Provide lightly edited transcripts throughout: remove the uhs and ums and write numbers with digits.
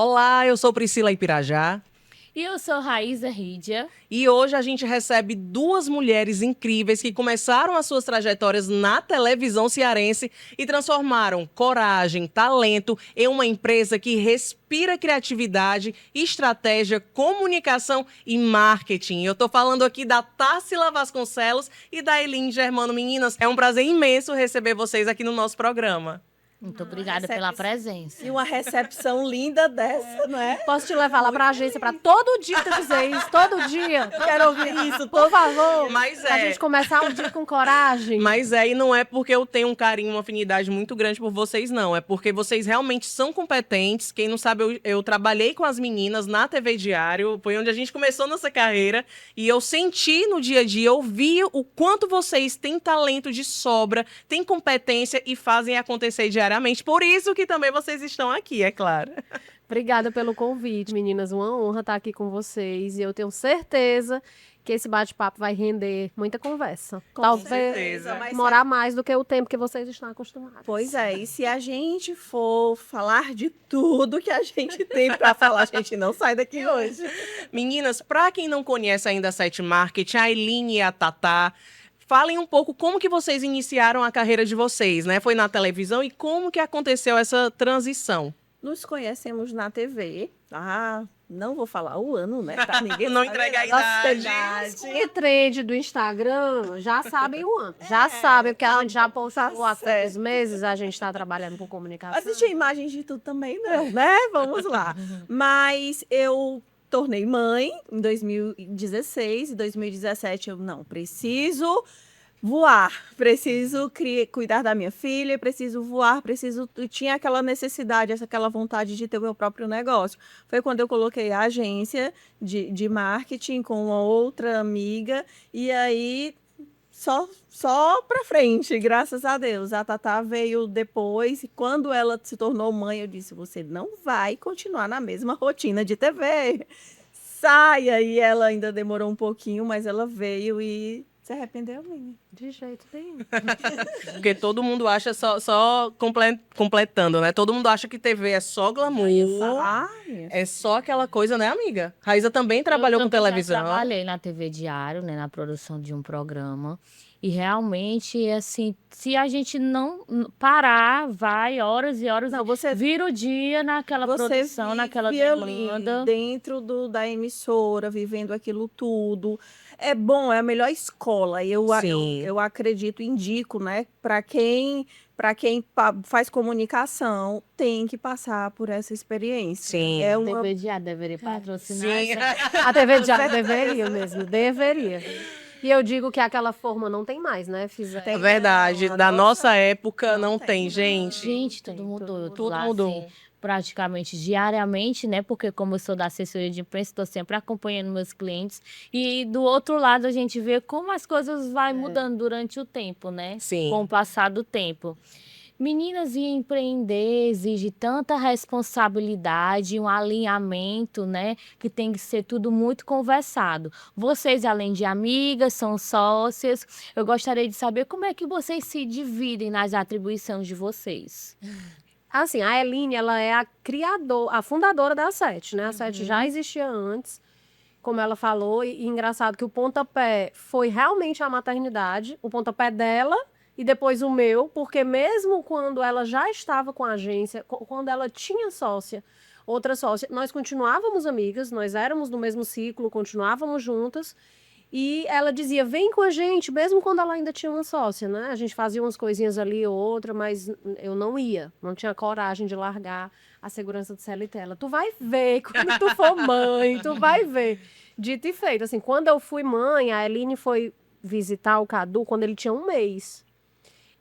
Olá, eu sou Priscila Ipirajá. E eu sou Raíza Rídia. E hoje a gente recebe duas mulheres incríveis que começaram as suas trajetórias na televisão cearense e transformaram coragem, talento em uma empresa que respira criatividade, estratégia, comunicação e marketing. Eu tô falando aqui da Társila Vasconcelos e da Eline Germano. Meninas, é um prazer imenso receber vocês aqui no nosso programa. Muito obrigada pela presença. E uma recepção linda dessa, não é? Posso te levar lá pra agência pra todo dia tu dizer isso? Todo dia? Eu quero ouvir isso, Por favor. Mas Pra gente começar o dia com coragem. E não é porque eu tenho um carinho, uma afinidade muito grande por vocês, não. É porque vocês realmente são competentes. Quem não sabe, eu trabalhei com as meninas na TV Diário, foi onde a gente começou nossa carreira. E eu senti no dia a dia, eu vi o quanto vocês têm talento de sobra, têm competência e fazem acontecer diariamente. Por isso que também vocês estão aqui, é claro. Obrigada pelo convite, meninas. Uma honra estar aqui com vocês. E eu tenho certeza que esse bate-papo vai render muita conversa. Talvez certeza. demorar mais do que o tempo que vocês estão acostumados. Pois é, e se a gente for falar de tudo que a gente tem para falar, a gente não sai daqui hoje. Meninas, para quem não conhece ainda a Sete Marketing, a Eline e a Tatá, falem um pouco como que vocês iniciaram a carreira de vocês, né? Foi na televisão e como que aconteceu essa transição? Nos conhecemos na TV, tá? Não vou falar o ano, né? Pra ninguém Não saber entregar a nossa idade. E trend do Instagram, já sabem o ano. Já sabem, porque a gente já postou há quantos meses a gente está trabalhando com comunicação. Assistir imagens de tudo também, não, né? Vamos lá. Mas eu tornei mãe em 2016 e 2017 eu não preciso voar, preciso cuidar da minha filha, preciso voar, eu tinha aquela necessidade, aquela vontade de ter o meu próprio negócio. Foi quando eu coloquei a agência de marketing com uma outra amiga e aí só pra frente, graças a Deus. A Tatá veio depois e quando ela se tornou mãe, eu disse, você não vai continuar na mesma rotina de TV. Saia! E ela ainda demorou um pouquinho, mas ela veio e se arrependeu, menina. De jeito nenhum. Porque todo mundo acha, completando, né? Todo mundo acha que TV é só glamour, é só aquela coisa, né, amiga? Raíza também trabalhou com televisão. Eu trabalhei na TV Diário, né, na produção de um programa. E realmente, assim, se a gente não parar, vai horas e horas, Não, vira o dia naquela produção, naquela demanda. Dentro da emissora, vivendo aquilo tudo. É bom, é a melhor escola. Eu acredito, indico, né? Para quem faz comunicação, tem que passar por essa experiência. Sim. A TV Diário deveria patrocinar. Sim. A TV Diário deveria mesmo, deveria. E eu digo que aquela forma não tem mais, né? É verdade, da nossa época não tem, gente. Gente, tudo mudou. Tudo mudou. Assim, praticamente diariamente, né? Porque como eu sou da assessoria de imprensa, estou sempre acompanhando meus clientes. E do outro lado, a gente vê como as coisas vão mudando durante o tempo, né? Sim. Com o passar do tempo. Meninas, e empreender exige tanta responsabilidade, um alinhamento, né? Que tem que ser tudo muito conversado. Vocês, além de amigas, são sócias. Eu gostaria de saber como é que vocês se dividem nas atribuições de vocês. Assim, a Eline, ela é a fundadora da Sete, né? A Sete já existia antes, como ela falou. E engraçado que o pontapé foi realmente a maternidade, o pontapé dela e depois o meu, porque mesmo quando ela já estava com a agência, quando ela tinha outra sócia, nós continuávamos amigas, nós éramos do mesmo ciclo, continuávamos juntas. E ela dizia, vem com a gente, mesmo quando ela ainda tinha uma sócia, né? A gente fazia umas coisinhas ali ou outra, mas eu não ia. Não tinha coragem de largar a segurança do CLT. Ela, tu vai ver quando tu for mãe, tu vai ver. Dito e feito. Assim, quando eu fui mãe, a Eline foi visitar o Cadu quando ele tinha 1 mês.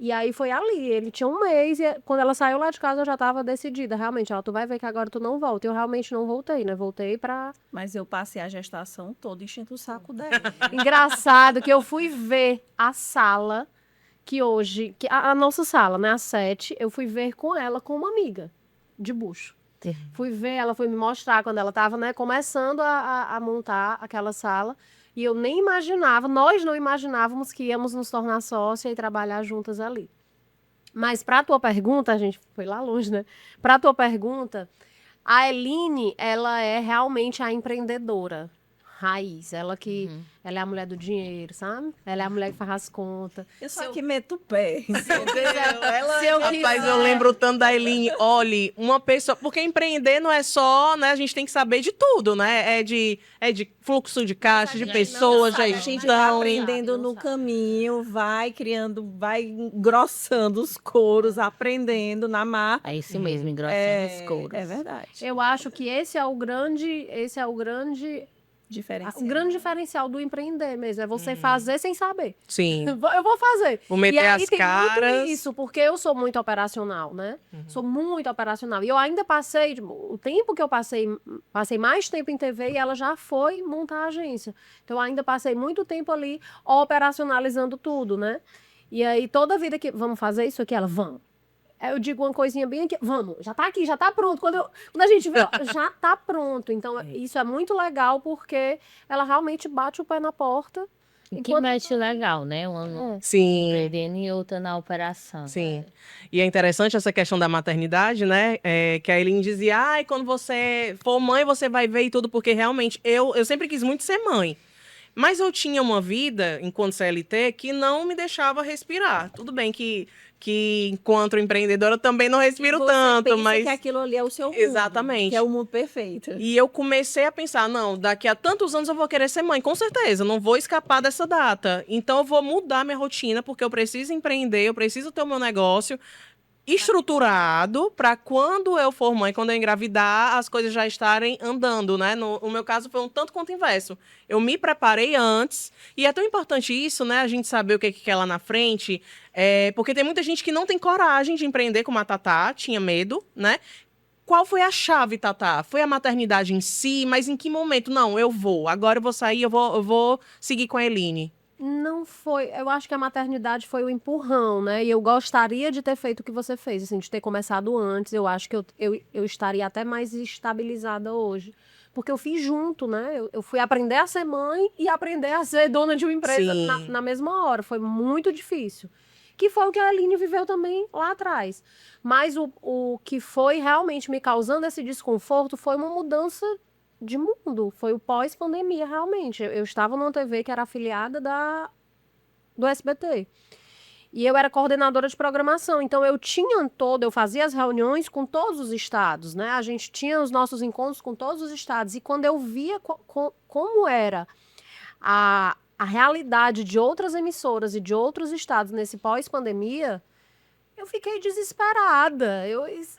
E aí foi ali, ele tinha 1 mês e quando ela saiu lá de casa eu já estava decidida, realmente, ela, tu vai ver que agora tu não volta. Eu realmente não voltei, né? Voltei pra... Mas eu passei a gestação toda enchendo o saco dela. Engraçado que eu fui ver a sala, a nossa sala, né, a Sete, eu fui ver com ela com uma amiga de bucho. Fui ver, ela foi me mostrar quando ela estava, né, começando a montar aquela sala. E eu nem imaginava, nós não imaginávamos que íamos nos tornar sócia e trabalhar juntas ali. Mas para a tua pergunta, a gente foi lá longe, né? Para a tua pergunta, A Eline, ela é realmente a empreendedora raiz. Ela é a mulher do dinheiro, sabe? Ela é a mulher que faz as contas. Eu só que meto o pé. Rapaz, eu lembro tanto da Eline. Olhe, uma pessoa. Porque empreender não é só, né? A gente tem que saber de tudo, né? É de fluxo de caixa, de pessoas, de A gente vai gestão. aprendendo não no sabe. caminho, vai criando, vai engrossando os couros, aprendendo na marca. É isso mesmo, engrossando os couros. É verdade. Eu acho que esse é o grande Diferencial. o grande diferencial do empreender mesmo. É você fazer sem saber. Sim. Eu vou fazer. Vou meter E aí as tem caras. muito isso, porque eu sou muito operacional, né? Sou muito operacional. E eu ainda passei, tipo, o tempo que eu passei mais tempo em TV e ela já foi montar a agência. Então eu ainda passei muito tempo ali operacionalizando tudo, né? E aí toda vida que vamos fazer isso aqui, ela, vamos. Aí eu digo uma coisinha bem aqui, vamos, já tá aqui, já tá pronto. Quando a gente vê, ó, já tá pronto. Então, isso é muito legal, porque ela realmente bate o pé na porta. E que mete legal, né? Uma Sim. empreendendo e outra na operação. Sim. E é interessante essa questão da maternidade, né? Que a Eline dizia, ai, quando você for mãe, você vai ver e tudo, porque realmente eu sempre quis muito ser mãe. Mas eu tinha uma vida, enquanto CLT, que não me deixava respirar. Tudo bem que enquanto empreendedora, eu também não respiro Você tanto, pensa mas... que aquilo ali é o seu mundo. Exatamente. Que é o mundo perfeito. E eu comecei a pensar, não, daqui a tantos anos eu vou querer ser mãe, com certeza, eu não vou escapar dessa data. Então eu vou mudar minha rotina, porque eu preciso empreender, eu preciso ter o meu negócio estruturado para quando eu for mãe, quando eu engravidar, as coisas já estarem andando, né? No meu caso foi um tanto quanto inverso. Eu me preparei antes, e é tão importante isso, né? A gente saber o que quer lá na frente, porque tem muita gente que não tem coragem de empreender como a Tatá, tinha medo, né? Qual foi a chave, Tatá? Foi a maternidade em si, mas em que momento? Não, eu vou. Agora eu vou sair, eu vou seguir com a Eline. Não foi. Eu acho que a maternidade foi o empurrão, né? E eu gostaria de ter feito o que você fez, assim, de ter começado antes. Eu acho que eu estaria até mais estabilizada hoje. Porque eu fiz junto, né? Eu fui aprender a ser mãe e aprender a ser dona de uma empresa Sim. na mesma hora. Foi muito difícil. Que foi o que a Aline viveu também lá atrás. Mas o que foi realmente me causando esse desconforto foi uma mudança de mundo. Foi o pós-pandemia, realmente. Eu estava numa TV que era afiliada do SBT. E eu era coordenadora de programação. Então, eu fazia as reuniões com todos os estados, né? A gente tinha os nossos encontros com todos os estados. E quando eu via como era a realidade de outras emissoras e de outros estados nesse pós-pandemia, eu fiquei desesperada.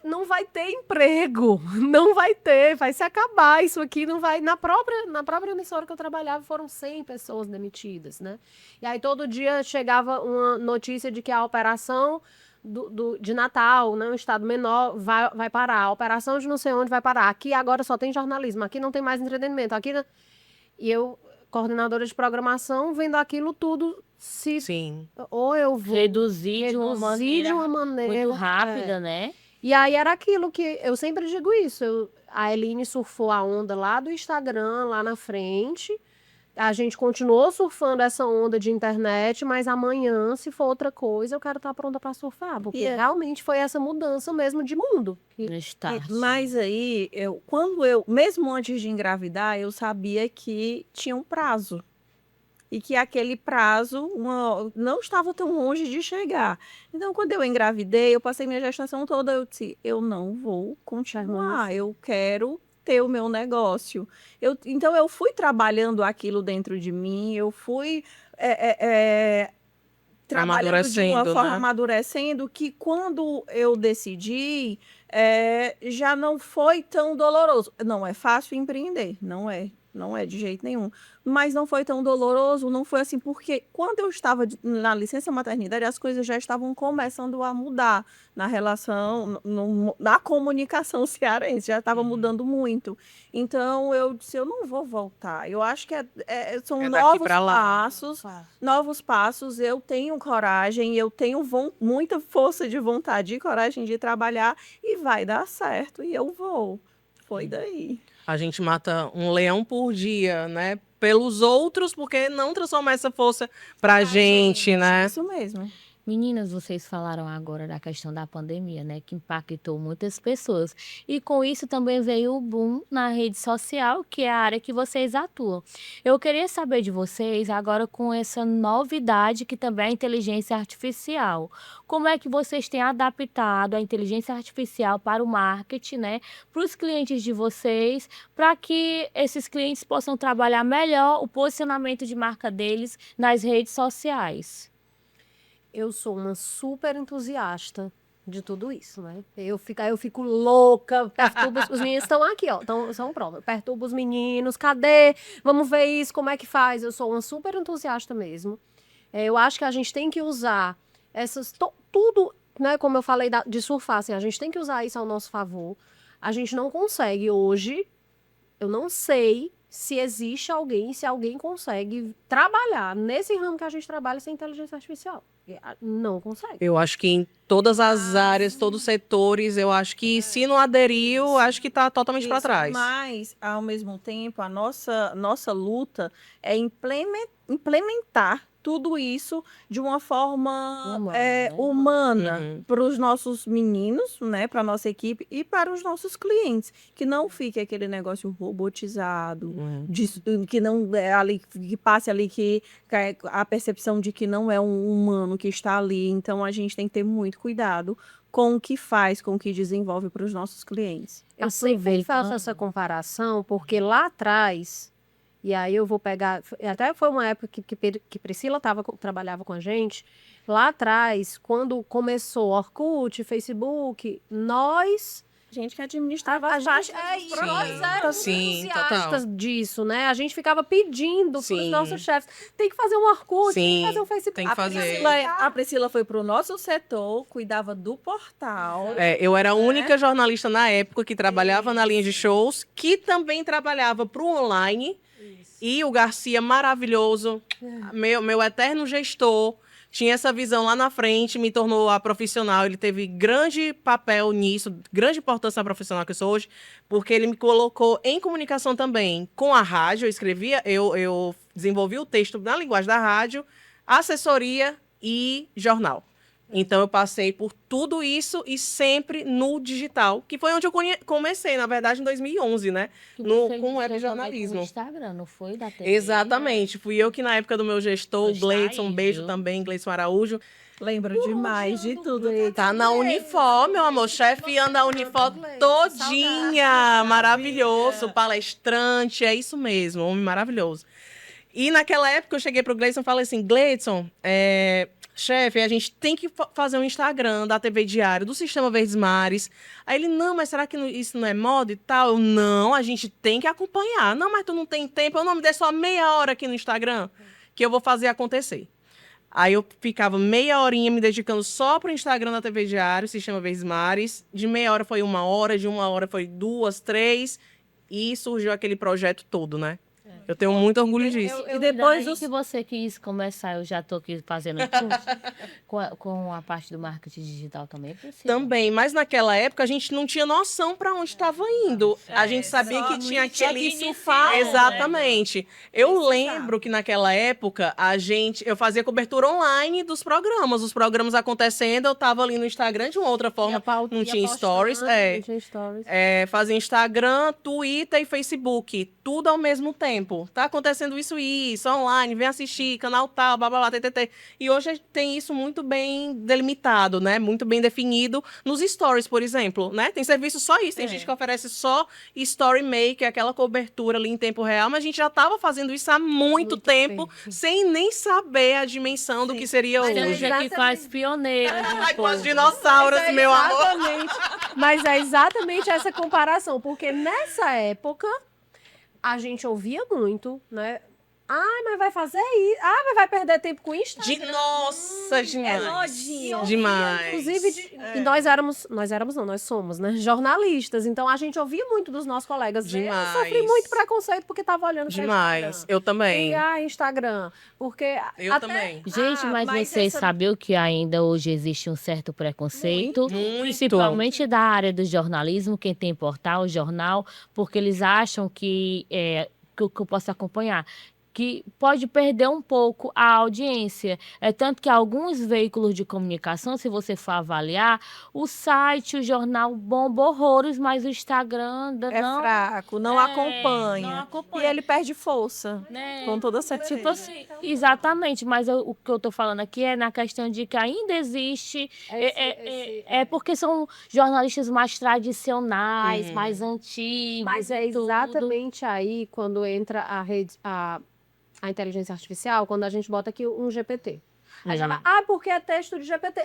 Não vai ter emprego, não vai ter, vai se acabar isso aqui, não vai. Na própria emissora que eu trabalhava, foram 100 pessoas demitidas, né? E aí todo dia chegava uma notícia de que a operação de Natal, né, um estado menor, vai parar. A operação de não sei onde vai parar. Aqui agora só tem jornalismo, aqui não tem mais entretenimento. E eu, coordenadora de programação, vendo aquilo tudo Sim. ou eu vou Reduzir de uma uma maneira maneira muito rápida, né? E aí era aquilo que eu sempre digo isso. A Eline surfou a onda lá do Instagram, lá na frente. A gente continuou surfando essa onda de internet, mas amanhã, se for outra coisa, eu quero estar pronta para surfar. Porque realmente foi essa mudança mesmo de mundo. No start. Mas aí, mesmo antes de engravidar, eu sabia que tinha um prazo. E que aquele prazo não estava tão longe de chegar. Então, quando eu engravidei, eu passei minha gestação toda, eu disse, eu não vou continuar, eu quero ter o meu negócio. Então, eu fui trabalhando aquilo dentro de mim, eu fui trabalhando de uma Amadurecendo, forma né? amadurecendo, que quando eu decidi, já não foi tão doloroso. Não é fácil empreender, não é de jeito nenhum. Mas não foi tão doloroso, não foi assim, porque quando eu estava na licença maternidade, as coisas já estavam começando a mudar na relação, na comunicação cearense, já estava mudando muito. Então, eu disse, eu não vou voltar. Eu acho que são daqui novos pra lá. novos passos, eu tenho coragem, eu tenho muita força de vontade e coragem de trabalhar, e vai dar certo, e eu vou. Foi daí. A gente mata um leão por dia, né? Pelos outros, porque não transformar essa força pra gente, né? Isso mesmo. Meninas, vocês falaram agora da questão da pandemia, né, que impactou muitas pessoas. E com isso também veio o boom na rede social, que é a área que vocês atuam. Eu queria saber de vocês, agora com essa novidade que também é a inteligência artificial. Como é que vocês têm adaptado a inteligência artificial para o marketing, né, para os clientes de vocês, para que esses clientes possam trabalhar melhor o posicionamento de marca deles nas redes sociais? Eu sou uma super entusiasta de tudo isso, né? Eu fico louca, perturbo os meninos estão aqui, ó, são prova. Eu perturbo os meninos, cadê? Vamos ver isso, como é que faz? Eu sou uma super entusiasta mesmo. Eu acho que a gente tem que usar tudo, né? Como eu falei de surfar, assim, a gente tem que usar isso ao nosso favor. A gente não consegue hoje, eu não sei se existe alguém, se alguém consegue trabalhar nesse ramo que a gente trabalha sem inteligência artificial. Não consegue. Eu acho que em todas as áreas, todos os setores, eu acho que se não aderiu, acho que está totalmente para trás. Mas, ao mesmo tempo, a nossa luta é implementar tudo isso de uma forma humana Uhum. para os nossos meninos, né, para a nossa equipe e para os nossos clientes, que não fique aquele negócio robotizado, Uhum. que não é ali, que passe ali que a percepção de que não é um humano que está ali. Então a gente tem que ter muito cuidado com o que faz, com o que desenvolve para os nossos clientes. Eu sempre faço Aproveitando. essa comparação, porque lá atrás, e aí eu vou pegar, até foi uma época que Priscila trabalhava com a gente, lá atrás, quando começou Orkut, Facebook, nós... Gente que administrava A a gente, faixa nós éramos Sim, entusiastas disso, né? A gente ficava pedindo para os Sim. nossos chefes, tem que fazer um Orkut, tem Sim, que fazer um Facebook. tem que fazer. A Priscila foi para o nosso setor, cuidava do portal. Eu era a única jornalista na época que trabalhava na linha de shows, que também trabalhava para o online. E o Garcia, maravilhoso, meu eterno gestor, tinha essa visão lá na frente, me tornou a profissional. Ele teve grande papel nisso, grande importância na profissional que eu sou hoje, porque ele me colocou em comunicação também com a rádio. Eu escrevia, eu desenvolvi o texto na linguagem da rádio, assessoria e jornal. Então, eu passei por tudo isso e sempre no digital, que foi onde eu comecei, na verdade, em 2011, né? Que No, você com o web chegou jornalismo. com o Instagram, não foi? Da TV, Exatamente. Fui eu que, na época do meu gestor, o Pois tá Gleidson, aí, um beijo viu? também, Gleidson Araújo. Lembro demais de tudo. Tá na Unifor, meu amor. Chefiando a Unifor todinha. Maravilhoso. Palestrante, é isso mesmo. Homem maravilhoso. E naquela época eu cheguei pro Gleidson e falei assim, Gleidson, chefe, a gente tem que fazer um Instagram da TV Diário, do Sistema Verdes Mares. Aí ele, não, mas será que isso não é moda e tal? Eu, não, a gente tem que acompanhar. Não, mas tu não tem tempo. Eu não me dê só meia hora aqui no Instagram, que eu vou fazer acontecer. Aí eu ficava meia horinha me dedicando só pro Instagram da TV Diário, Sistema Verdes Mares. De meia hora foi 1 hora, de 1 hora foi 2, 3. E surgiu aquele projeto todo, né? Eu tenho muito orgulho disso. E depois que você quis começar, eu já estou aqui fazendo curso com a parte do marketing digital também, Priscila? Também, mas naquela época a gente não tinha noção para onde estava indo. A gente sabia que tinha aquele surfar, exatamente. Eu lembro que naquela época eu fazia cobertura online dos programas. Os programas acontecendo, eu estava ali no Instagram de uma outra forma. Não tinha stories. Não tinha stories. Fazia Instagram, Twitter e Facebook, tudo ao mesmo tempo. Tá acontecendo isso online, vem assistir, canal tal, blá, blá, blá, ttt. E hoje tem isso muito bem delimitado, né? Muito bem definido nos stories, por exemplo, né? Tem serviço só isso, tem gente que oferece só story make, aquela cobertura ali em tempo real, mas a gente já estava fazendo isso há muito tempo, sem nem saber a dimensão do que seria Mas hoje. é que faz pioneiro. Ai, com as dinossauros, meu amor. Mas é exatamente essa comparação, porque nessa época a gente ouvia muito, né? Ai, mas vai fazer isso. Ah, mas vai perder tempo com isso? Nossa, demais. Demais. Inclusive, e nós somos, né? Jornalistas. Então a gente ouvia muito dos nossos colegas. Demais. Eu sofri muito preconceito porque tava olhando pra Demais. Instagram. Eu também. E Instagram. Porque. Eu também. Gente, mas vocês sabiam que ainda hoje existe um certo preconceito? Muito. Principalmente da área do jornalismo, quem tem portal, jornal, porque eles acham que eu posso acompanhar. que pode perder um pouco a audiência. É tanto que alguns veículos de comunicação, se você for avaliar, o site, o jornal bomba horrores, mas o Instagram É não, fraco, não não acompanha. acompanha. E ele perde força, Né? com toda certeza. Tipo assim, exatamente, mas o que eu tô falando aqui é na questão de que ainda existe, é porque são jornalistas mais tradicionais, mais antigos. Mas é tudo. exatamente aí quando entra a inteligência artificial, quando a gente bota aqui um GPT. Aí já vai, porque é texto de GPT.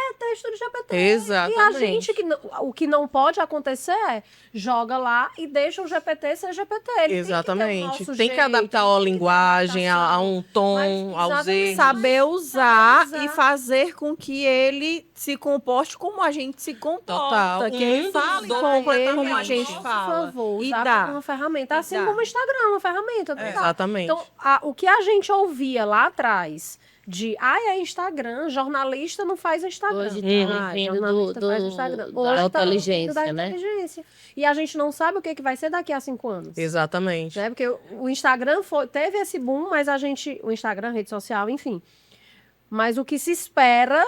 É texto de GPT. Exatamente. E a gente, o que não pode acontecer é joga lá e deixa o GPT ser GPT. Ele Exatamente. Tem Tem que adaptar a linguagem, a um tom, aos exatamente. erros. Saber usar Saber usar. e fazer com que ele se comporte como a gente se comporta. Total. Que O ele mundo fale mudou com ele completamente. como a gente Por fala. favor, E usar dá. como uma ferramenta. E Assim dá. como o Instagram, é uma ferramenta. total. Exatamente. Então, o que a gente ouvia lá atrás de, é Instagram, jornalista não faz Instagram. Hoje tá vindo jornalista do- faz Instagram. da Hoje tá inteligência, vindo da né? inteligência. E a gente não sabe o que vai ser daqui a 5 anos. Exatamente. Né? Porque o Instagram teve esse boom, mas o Instagram, rede social, enfim. Mas o que se espera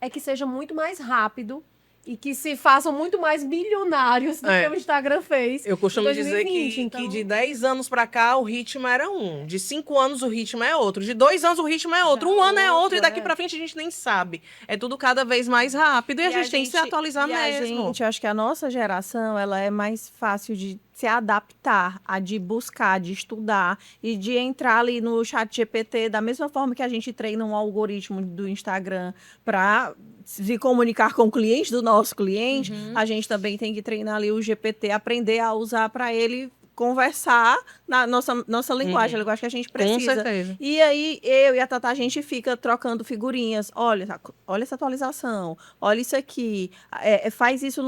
é que seja muito mais rápido e que se façam muito mais milionários do que o Instagram fez. Eu costumo em dizer 2020, que então. de 10 anos pra cá o ritmo era um. De 5 anos o ritmo é outro. De 2 anos o ritmo é outro. Já Um ano é outro, outro. E daqui é. pra frente a gente nem sabe. É tudo cada vez mais rápido. E a gente tem que se atualizar e mesmo. eu acho que a nossa geração, ela é mais fácil de se adaptar, de buscar, de estudar e de entrar ali no chat GPT da mesma forma que a gente treina um algoritmo do Instagram para se comunicar com o cliente do nosso cliente, a gente também tem que treinar ali o GPT, aprender a usar para ele conversar na nossa linguagem, a linguagem que a gente Com precisa. certeza. E aí, eu e a Tatá, a gente fica trocando figurinhas. Olha essa atualização. Olha isso aqui. Faz isso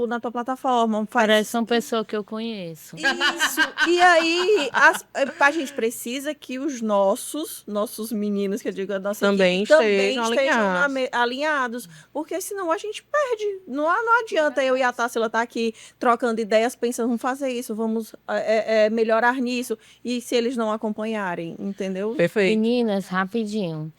na tua plataforma. Parece uma pessoa que eu conheço. Isso. E aí, a gente precisa que os nossos meninos, que eu digo, a nossa Também equipe, estejam alinhados. Porque senão a gente perde. Não adianta eu e a Tarsila estar aqui trocando ideias, pensando, vamos fazer isso, vamos melhorar nisso. E se eles não acompanharem, entendeu? Perfeito. Meninas, rapidinho.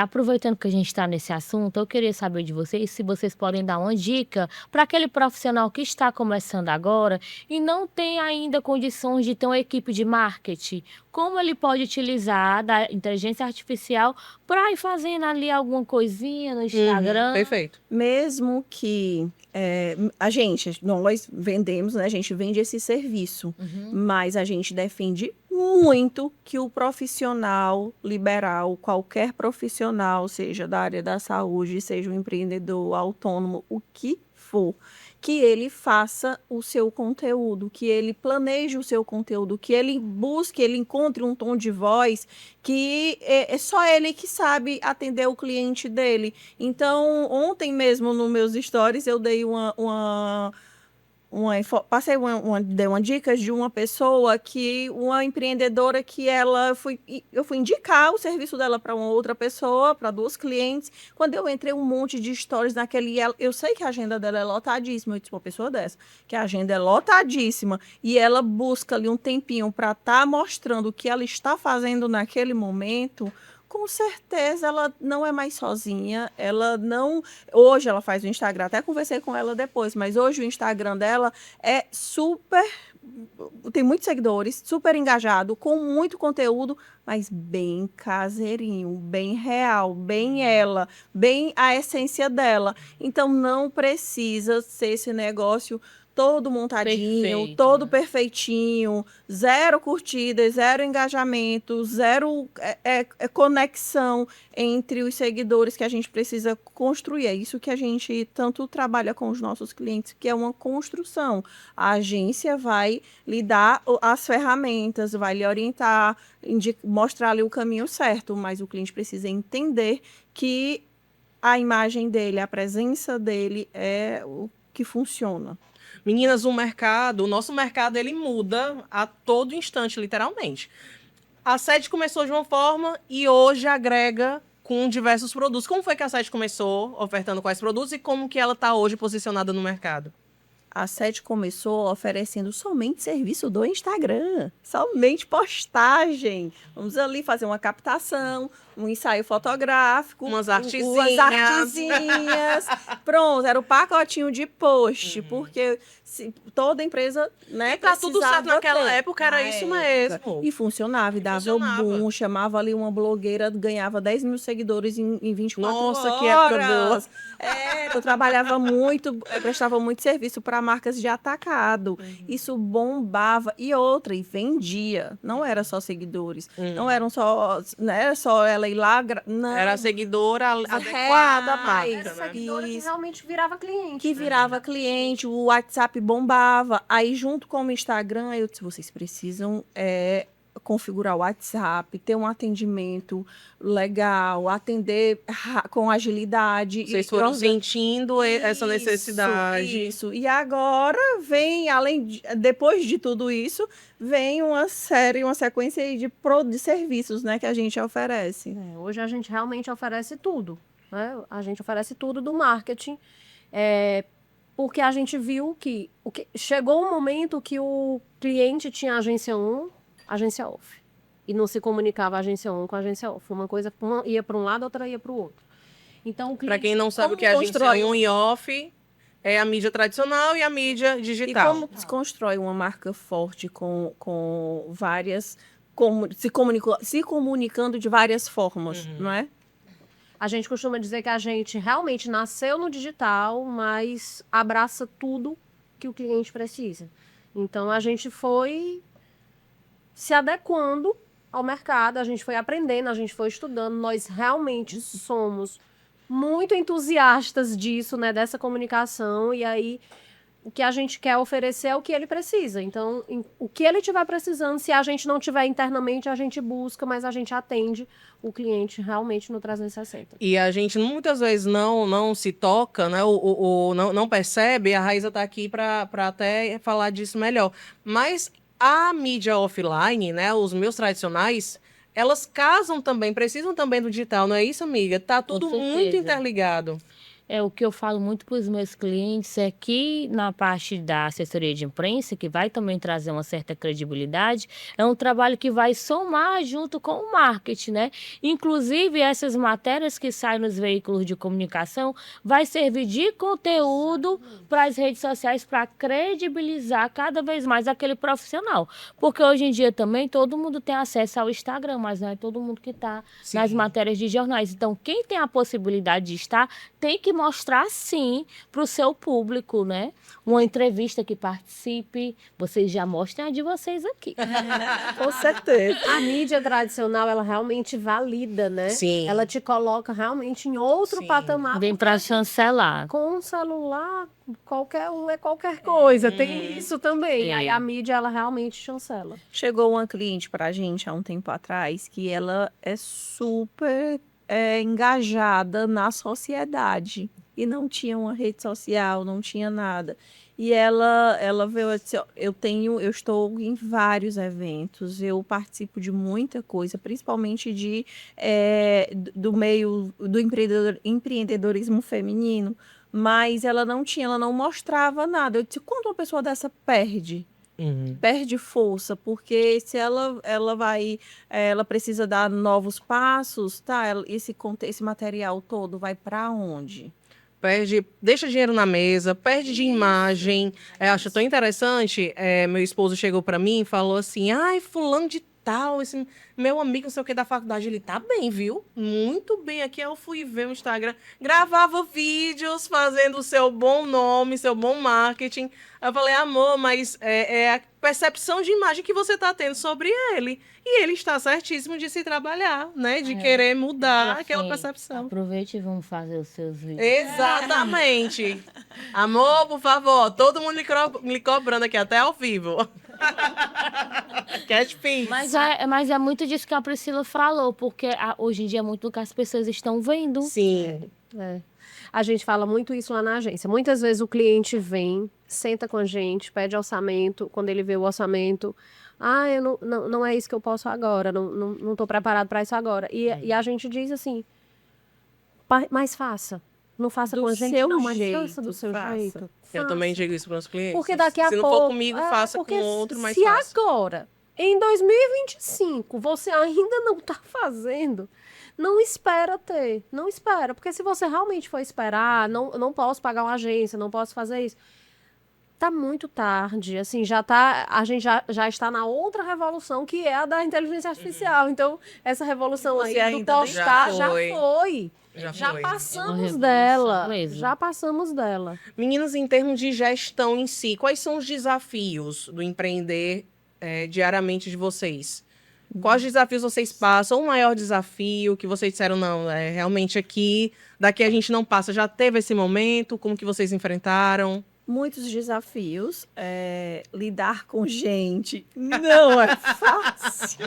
Aproveitando que a gente está nesse assunto, eu queria saber de vocês se vocês podem dar uma dica para aquele profissional que está começando agora e não tem ainda condições de ter uma equipe de marketing. Como ele pode utilizar da inteligência artificial para ir fazendo ali alguma coisinha no Instagram? Perfeito. Mesmo que nós vendemos, né? A gente vende esse serviço, mas a gente defende muito que o profissional liberal, qualquer profissional, seja da área da saúde, seja um empreendedor autônomo, o que for, que ele faça o seu conteúdo, que ele planeje o seu conteúdo, que ele busque, ele encontre um tom de voz que é só ele que sabe atender o cliente dele. Então, ontem mesmo, nos meus stories, eu dei dei uma dica de uma pessoa uma empreendedora que eu fui indicar o serviço dela para uma outra pessoa, para 2 clientes. Quando eu entrei um monte de stories eu sei que a agenda dela é lotadíssima. Eu disse, uma pessoa dessa, que a agenda é lotadíssima e ela busca ali um tempinho para estar mostrando o que ela está fazendo naquele momento. Com certeza ela não é mais sozinha, hoje ela faz o Instagram, até conversei com ela depois, mas hoje o Instagram dela é tem muitos seguidores, super engajado, com muito conteúdo, mas bem caseirinho, bem real, bem ela, bem a essência dela. Então não precisa ser esse negócio todo montadinho, Perfeito, todo né? perfeitinho, 0 curtidas, 0 engajamento, 0 conexão entre os seguidores que a gente precisa construir. É isso que a gente tanto trabalha com os nossos clientes, que é uma construção. A agência vai lhe dar as ferramentas, vai lhe orientar, mostrar-lhe o caminho certo, mas o cliente precisa entender que a imagem dele, a presença dele é o que funciona. Meninas, o nosso mercado, ele muda a todo instante, literalmente. A Sede começou de uma forma e hoje agrega com diversos produtos. Como foi que a Sede começou ofertando quais produtos e como que ela está hoje posicionada no mercado? A Sete começou oferecendo somente serviço do Instagram, somente postagem. Vamos ali fazer uma captação, um ensaio fotográfico, Umas umas artezinhas. artezinhas. Pronto, era o pacotinho de post, porque toda empresa, né, E tá tudo certo precisava naquela ter. época, era Na isso época. mesmo. E funcionava, e dava o funcionava. boom, chamava ali uma blogueira, ganhava 10 mil seguidores em 24 Nossa, horas. que época boa. Eu trabalhava muito, prestava muito serviço para marcas de atacado. Isso bombava. E outra, e vendia. Não era só seguidores. Não eram só, não era só ela ir lá. Não. Era a seguidora adequada à Reais. marca, né? Seguidora que Isso. realmente virava cliente. Que virava cliente, o WhatsApp bombava. Aí, junto com o Instagram, eu disse, vocês precisam configurar o WhatsApp, ter um atendimento legal, atender com agilidade. Vocês foram sentindo essa necessidade. Isso. E agora vem, depois de tudo isso, vem uma sequência aí de serviços, né, que a gente oferece. Hoje a gente realmente oferece tudo, né? A gente oferece tudo do marketing, porque a gente viu que chegou um momento que o cliente tinha agência 1, agência off, e não se comunicava a agência 1 com a agência off. Uma coisa ia para um lado, outra ia para o outro. Então, Para quem não sabe o que é agência on e off, é a mídia tradicional e a mídia digital. E como se constrói uma marca forte com várias... se comunicando de várias formas, não é? A gente costuma dizer que a gente realmente nasceu no digital, mas abraça tudo que o cliente precisa. Então, a gente foi se adequando ao mercado, a gente foi aprendendo, a gente foi estudando. Nós realmente somos muito entusiastas disso, né, dessa comunicação. E aí, o que a gente quer oferecer é o que ele precisa. Então, o que ele estiver precisando, se a gente não tiver internamente, a gente busca, mas a gente atende o cliente realmente no 360. E a gente muitas vezes não se toca, né? Não percebe. A Raíza está aqui para até falar disso melhor. Mas a mídia offline, né? Os meus tradicionais, elas casam também, precisam também do digital, não é isso, amiga? Tá tudo muito certeza. interligado. O que eu falo muito para os meus clientes é que na parte da assessoria de imprensa, que vai também trazer uma certa credibilidade, é um trabalho que vai somar junto com o marketing, né? Inclusive, essas matérias que saem nos veículos de comunicação vai servir de conteúdo para as redes sociais para credibilizar cada vez mais aquele profissional. Porque hoje em dia também todo mundo tem acesso ao Instagram, mas não é todo mundo que está nas matérias de jornais. Então, quem tem a possibilidade de estar, tem que mostrar sim para o seu público, né? Uma entrevista que participe, vocês já mostrem a de vocês aqui. Com certeza. A mídia tradicional, ela realmente valida, né? Sim. Ela te coloca realmente em outro patamar. Vem para chancelar. Com um celular, qualquer um é qualquer coisa. Tem isso também. Aí a mídia, ela realmente chancela. Chegou uma cliente pra gente há um tempo atrás que ela é super engajada na sociedade e não tinha uma rede social, não tinha nada. E ela veio e disse, eu estou em vários eventos, eu participo de muita coisa, principalmente do meio do empreendedorismo feminino, mas ela não mostrava nada. Eu disse, quando uma pessoa dessa perde força, porque se ela precisa dar novos passos, tá? Esse material todo vai para onde? Deixa dinheiro na mesa, perde de imagem. Acho tão interessante. Meu esposo chegou para mim e falou assim: ai, fulano de tal, esse meu amigo, não sei o que, da faculdade, ele tá bem, viu? Muito bem. Aqui eu fui ver o Instagram, gravava vídeos fazendo o seu bom nome, seu bom marketing. Eu falei, amor, mas é a percepção de imagem que você tá tendo sobre ele. E ele está certíssimo de se trabalhar, né? De querer mudar aquela percepção. Aproveite e vamos fazer os seus vídeos. Exatamente. Amor, por favor, todo mundo lhe cobrando aqui, até ao vivo. Cash Pins. Mas é muito disso que a Priscila falou, porque hoje em dia é muito do que as pessoas estão vendo. Sim. A gente fala muito isso lá na agência. Muitas vezes o cliente vem, senta com a gente, pede orçamento. Quando ele vê o orçamento, não é isso que eu posso agora, não estou preparado para isso agora. E a gente diz assim, mas faça. Não faça Do com a gente, seu não, mas jeito, faça do seu faça. jeito. Eu Faça. também digo isso para os clientes. Porque daqui a Se pouco... não for comigo, faça com porque outro, mas se faça. agora, em 2025, você ainda não está fazendo, não espera ter. Não espera. Porque se você realmente for esperar, não posso pagar uma agência, não posso fazer isso. Tá muito tarde, assim, a gente já está na outra revolução, que é a da inteligência artificial. Então, essa revolução Você aí do ainda nem postar já foi. foi. Já Já foi. passamos É uma revolução dela. mesmo. Já passamos dela. Meninas, em termos de gestão em si, quais são os desafios do empreender diariamente de vocês? Quais desafios vocês passam? O maior desafio que vocês disseram, não, realmente daqui a gente não passa. Já teve esse momento? Como que vocês enfrentaram? Muitos desafios. Lidar com gente não é fácil.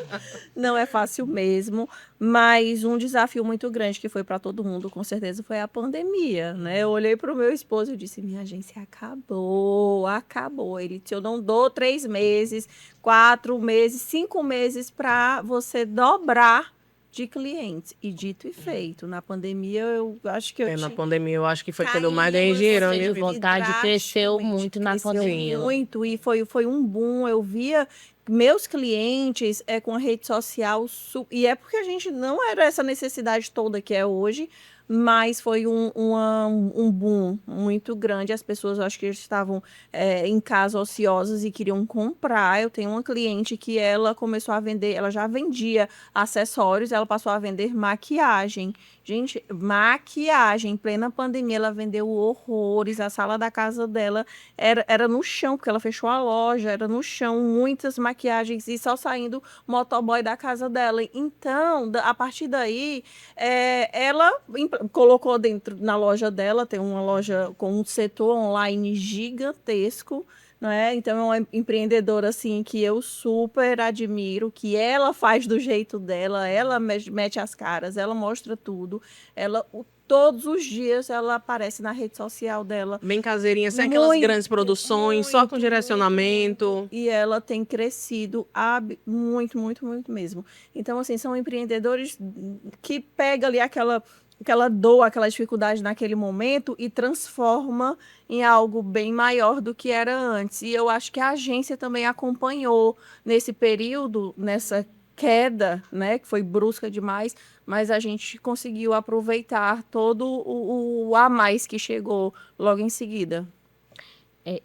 Não é fácil mesmo. Mas um desafio muito grande que foi para todo mundo, com certeza, foi a pandemia, né? Eu olhei para o meu esposo e disse: minha agência acabou, acabou. Ele disse: eu não dou 3 meses, 4 meses, 5 meses para você dobrar de clientes. E dito e feito. Na pandemia, eu acho que Na pandemia, eu acho que foi quando eu mais ganhei Caímos, dinheiro, Ou seja, né? vontade cresceu drasticamente, muito na cresceu pandemia. muito, e foi um boom. Eu via meus clientes com a rede social, e é porque a gente não era essa necessidade toda que é hoje, mas foi um boom muito grande. As pessoas, eu acho que estavam em casa ociosas e queriam comprar. Eu tenho uma cliente que ela começou a vender, ela já vendia acessórios, ela passou a vender maquiagem. Gente, maquiagem, em plena pandemia, ela vendeu horrores. A sala da casa dela era no chão, porque ela fechou a loja, era no chão, muitas maquiagens e só saindo motoboy da casa dela. Então, a partir daí, ela colocou dentro, na loja dela, tem uma loja com um setor online gigantesco, não é? Então, é uma empreendedora, assim, que eu super admiro, que ela faz do jeito dela, ela mete as caras, ela mostra tudo, todos os dias ela aparece na rede social dela. Bem caseirinha, sem aquelas Muito, grandes produções, só com muito, direcionamento. E ela tem crescido muito, muito, muito mesmo. Então, assim, são empreendedores que pegam ali aquela dor, aquela dificuldade naquele momento e transforma em algo bem maior do que era antes. E eu acho que a agência também acompanhou nesse período, nessa queda, né, que foi brusca demais, mas a gente conseguiu aproveitar todo o a mais que chegou logo em seguida.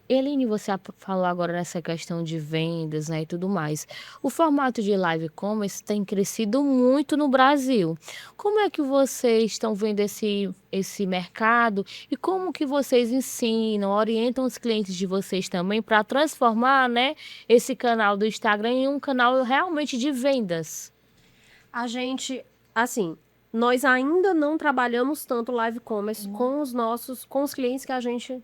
Eline, você falou agora nessa questão de vendas, né, e tudo mais. O formato de live commerce tem crescido muito no Brasil. Como é que vocês estão vendo esse mercado e como que vocês ensinam, orientam os clientes de vocês também para transformar, né, esse canal do Instagram em um canal realmente de vendas? A gente, assim, nós ainda não trabalhamos tanto live commerce com os clientes que a gente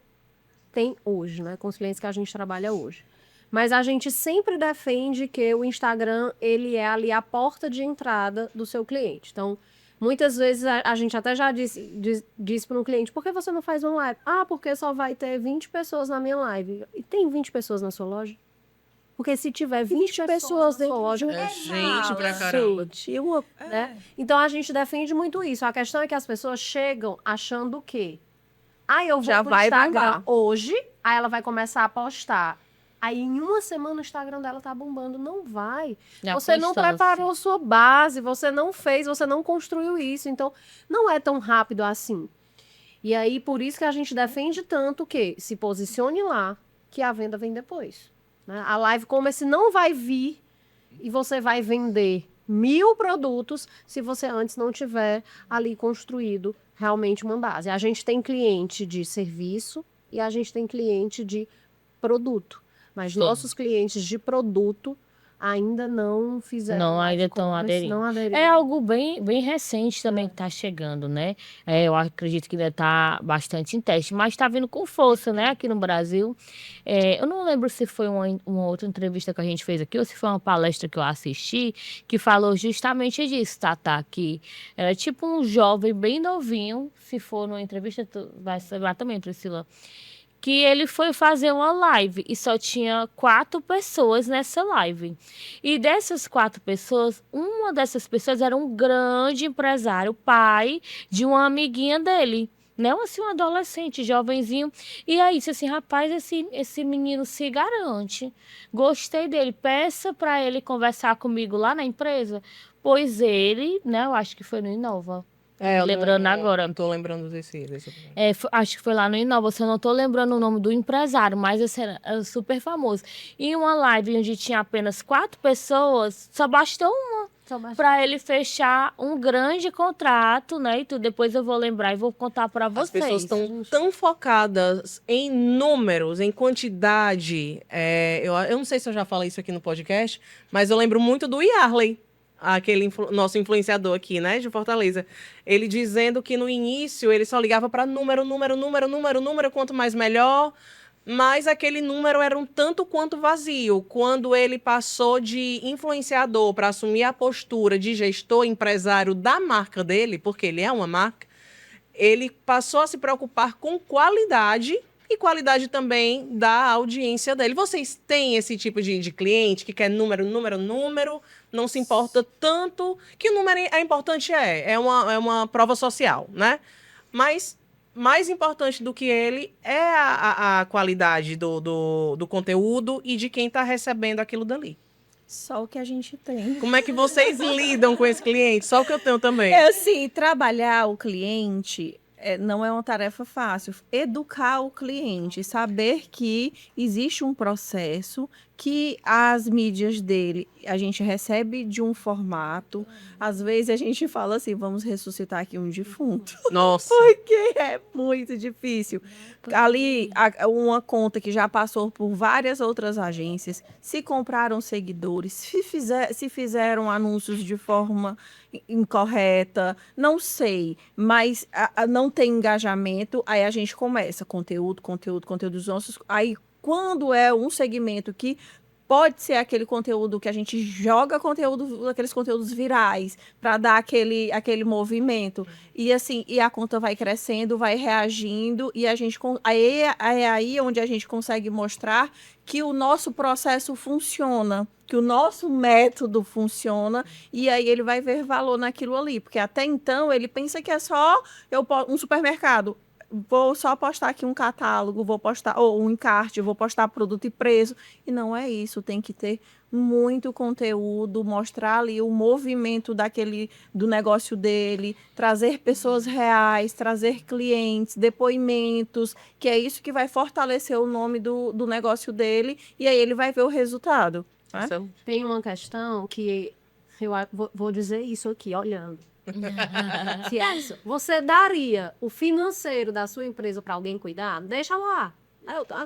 tem hoje, né? Com os clientes que a gente trabalha hoje. Mas a gente sempre defende que o Instagram, ele é ali a porta de entrada do seu cliente. Então, muitas vezes a gente até já disse para um cliente: por que você não faz uma live? Ah, porque só vai ter 20 pessoas na minha live. E tem 20 pessoas na sua loja? Porque se tiver 20 pessoas na sua loja, É gente pra caramba. né? Então a gente defende muito isso. A questão é que as pessoas chegam achando o quê? Eu vou Já pro vai Instagram bombar. hoje, aí ela vai começar a postar. Aí em uma semana o Instagram dela tá bombando. Não vai. É a Você não constância. preparou sua base, você não fez, você não construiu isso. Então, não é tão rápido assim. E aí, por isso que a gente defende tanto que se posicione lá, que a venda vem depois, né? A live commerce não vai vir e você vai vender 1000 produtos se você antes não tiver ali construído realmente uma base. A gente tem cliente de serviço e a gente tem cliente de produto. Mas Sim. nossos clientes de produto ainda não fizeram. Não, live ainda estão commerce, aderindo. não aderiram. É algo bem recente também que está chegando, né? Eu acredito que ainda está bastante em teste, mas está vindo com força, né? Aqui no Brasil. Eu não lembro se foi uma outra entrevista que a gente fez aqui ou se foi uma palestra que eu assisti que falou justamente disso, Tatá, que era tipo um jovem bem novinho, se for numa entrevista, tu vai saber também, Priscila, que ele foi fazer uma live e só tinha 4 pessoas nessa live. E dessas 4 pessoas, uma dessas pessoas era um grande empresário, pai de uma amiguinha dele. Não assim, um adolescente, jovenzinho. E aí, disse assim, rapaz, esse menino se garante. Gostei dele. Peça para ele conversar comigo lá na empresa. Pois ele, né, eu acho que foi no Inova. Lembrando agora. Não tô lembrando desse. Acho que foi lá no Inova, eu não tô lembrando o nome do empresário, mas esse era super famoso. Em uma live onde tinha apenas 4 pessoas, só bastou uma para ele fechar um grande contrato, né? E tudo. Depois eu vou lembrar e vou contar para As vocês. pessoas estão tão focadas em números, em quantidade. Eu não sei se eu já falei isso aqui no podcast, mas eu lembro muito do Yarley, aquele nosso influenciador aqui, né, de Fortaleza. Ele dizendo que no início ele só ligava para número, quanto mais melhor. Mas aquele número era um tanto quanto vazio. Quando ele passou de influenciador para assumir a postura de gestor empresário da marca dele, porque ele é uma marca, ele passou a se preocupar com qualidade e qualidade também da audiência dele. Vocês têm esse tipo de cliente que quer número, não se importa tanto, que o número é importante, é uma prova social, né? Mas mais importante do que ele é a qualidade do conteúdo e de quem está recebendo aquilo dali. Só o que a gente tem. Como é que vocês lidam com esse cliente? Só o que eu tenho também. É assim, trabalhar o cliente não é uma tarefa fácil. Educar o cliente, saber que existe um processo, que as mídias dele a gente recebe de um formato. Às vezes a gente fala assim, vamos ressuscitar aqui um defunto. Nossa. Porque é muito difícil. Ali, uma conta que já passou por várias outras agências, se compraram seguidores, se fizeram anúncios de forma incorreta, não sei, mas não tem engajamento, aí a gente começa conteúdo dos nossos. Aí, quando é um segmento que pode ser aquele conteúdo que a gente joga aqueles conteúdos virais para dar aquele movimento. E assim, e a conta vai crescendo, vai reagindo, e a gente é aí onde a gente consegue mostrar que o nosso processo funciona, que o nosso método funciona, e aí ele vai ver valor naquilo ali, porque até então ele pensa que é só um supermercado. Vou só postar aqui um catálogo, vou postar ou um encarte, vou postar produto e preço. E não é isso, tem que ter muito conteúdo, mostrar ali o movimento do negócio dele, trazer pessoas reais, trazer clientes, depoimentos, que é isso que vai fortalecer o nome do negócio dele, e aí ele vai ver o resultado. Né? Tem uma questão que eu vou dizer isso aqui, olhando. Você daria o financeiro da sua empresa para alguém cuidar? Deixa lá.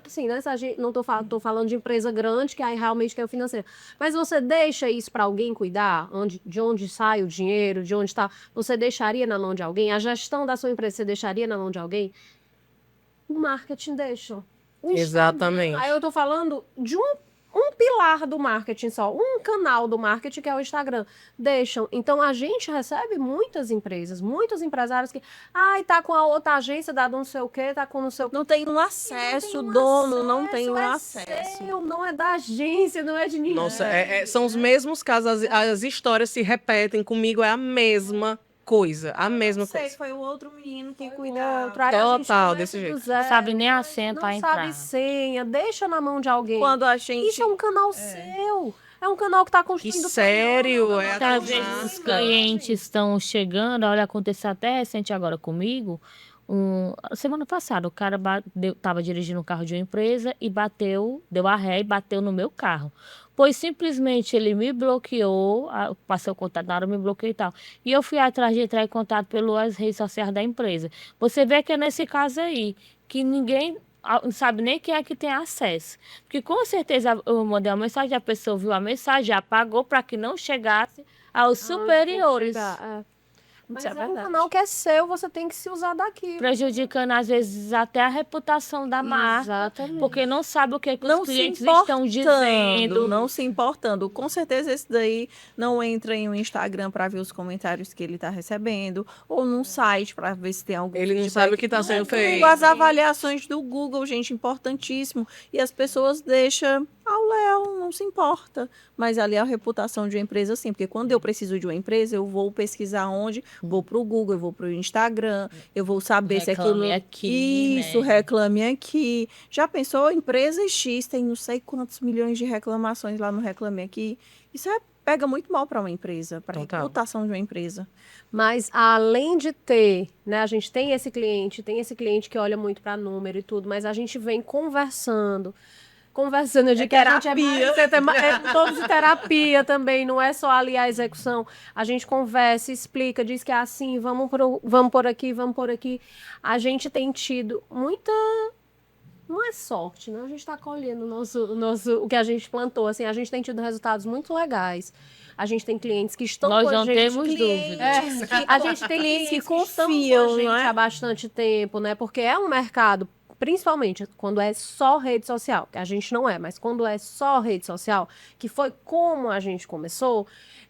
Assim, né? Não tô falando de empresa grande, que aí realmente quer o financeiro. Mas você deixa isso para alguém cuidar? De onde sai o dinheiro? De onde está? Você deixaria na mão de alguém? A gestão da sua empresa, você deixaria na mão de alguém? O marketing deixa. Exatamente. Aí eu tô falando de um pilar do marketing só, um canal do marketing que é o Instagram. Deixam. Então, a gente recebe muitas empresas, muitos empresários que, tá com a outra agência, dado não sei o quê, tá com não sei o quê. Não tem um acesso, o dono não tem um acesso. Não é da agência, não é de ninguém. Nossa, são os mesmos casos, as histórias se repetem, comigo é a mesma coisa, coisa. Foi o outro menino que cuidava. Total, desse jeito. Não sabe nem a senha para entrar. Não sabe senha, deixa na mão de alguém. Quando a gente... Isso é um canal seu. É um canal que está construindo... Que sério, às vezes os clientes estão chegando, olha, aconteceu até recente agora comigo, semana passada, o cara estava dirigindo um carro de uma empresa e deu a ré e bateu no meu carro. Pois simplesmente ele me bloqueou, passei o contato, na hora me bloqueou e tal. E eu fui atrás de entrar em contato pelas redes sociais da empresa. Você vê que é nesse caso aí, que ninguém não sabe nem quem é que tem acesso. Porque com certeza eu mandei uma mensagem, a pessoa viu a mensagem, apagou para que não chegasse aos superiores. Mas é um canal que é seu, você tem que se usar daqui. Prejudicando, às vezes, até a reputação da marca. Exatamente. Porque não sabe o que os clientes estão dizendo. Não se importando. Com certeza esse daí não entra em um Instagram para ver os comentários que ele está recebendo, ou num site para ver se tem algum. Ele não sabe o que está sendo feito. As avaliações do Google, gente, importantíssimo. E as pessoas deixam o Léo não se importa. Mas ali a reputação de uma empresa, sim. Porque quando eu preciso de uma empresa, eu vou pesquisar onde, vou para o Google, eu vou para o Instagram, eu vou saber se aquilo... Reclame aqui, Isso, né? reclame aqui. Já pensou? Empresa X tem não sei quantos milhões de reclamações lá no Reclame Aqui. Isso pega muito mal para uma empresa, para a Total. reputação de uma empresa. Mas além de ter, né, a gente tem esse cliente que olha muito para número e tudo, mas a gente vem conversando, eu digo que a gente é todos de terapia também, não é só ali a execução. A gente conversa, explica, diz que é assim, vamos por aqui, vamos por aqui. A gente tem tido muita... Não é sorte, né? A gente está colhendo o que a gente plantou. Assim, a gente tem tido resultados muito legais. A gente tem clientes que estão Nós com a não gente. temos dúvida. A gente tem clientes que estão com a confiam, gente não é? há bastante tempo, né? Porque é um mercado, principalmente quando é só rede social, que a gente não é, mas quando é só rede social, que foi como a gente começou,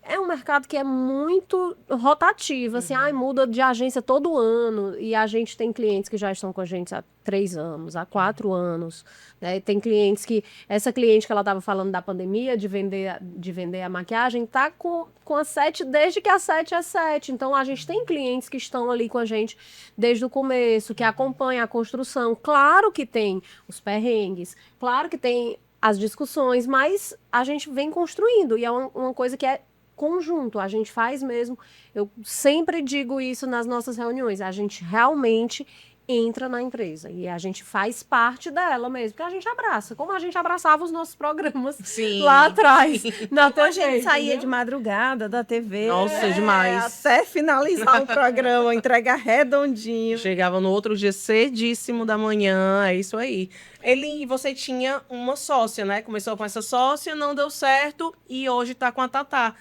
é um mercado que é muito rotativo, assim, muda de agência todo ano, e a gente tem clientes que já estão com a gente há 3 anos, há 4 anos, né? Tem clientes que, essa cliente que ela estava falando da pandemia, de vender a maquiagem, tá com a 7 desde que a 7 é 7, então a gente tem clientes que estão ali com a gente desde o começo, que acompanham a construção, claro que tem os perrengues, claro que tem as discussões, mas a gente vem construindo, e é uma coisa que é conjunto, a gente faz mesmo, eu sempre digo isso nas nossas reuniões, a gente realmente entra na empresa e a gente faz parte dela mesmo, porque a gente abraça, como a gente abraçava os nossos programas Sim. lá atrás, na A gente TV, saía entendeu? de madrugada da TV. Nossa, demais. Até finalizar o programa, entregar redondinho. Chegava no outro dia cedíssimo da manhã, é isso aí. Eli, você tinha uma sócia, né? Começou com essa sócia, não deu certo e hoje tá com a Tatá.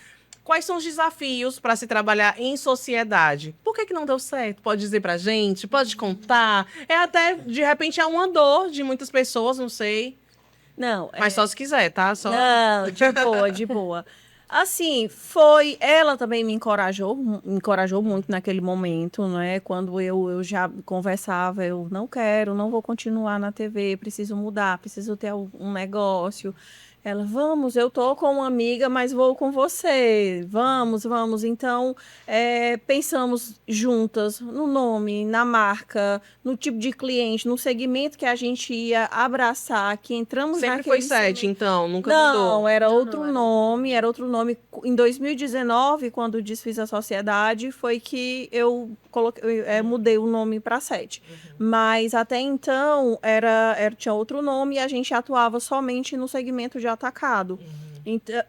Quais são os desafios para se trabalhar em sociedade? Por que não deu certo? Pode dizer pra gente? Pode contar? É até, de repente, é uma dor de muitas pessoas, não sei. Não, Mas só se quiser, tá? Só... Não, de boa, de boa. Assim, ela também me encorajou muito naquele momento, né? Quando eu já conversava, eu não vou continuar na TV, preciso mudar, preciso ter um negócio. Ela, vamos, eu tô com uma amiga, mas vou com você. Vamos. Então, pensamos juntas no nome, na marca, no tipo de cliente, no segmento que a gente ia abraçar, que entramos Sempre naquele foi 7, então, nunca Não, mudou. era outro nome. Em 2019, quando desfiz a sociedade, foi que eu mudei o nome para 7. Mas até então tinha outro nome e a gente atuava somente no segmento de atacado. Então,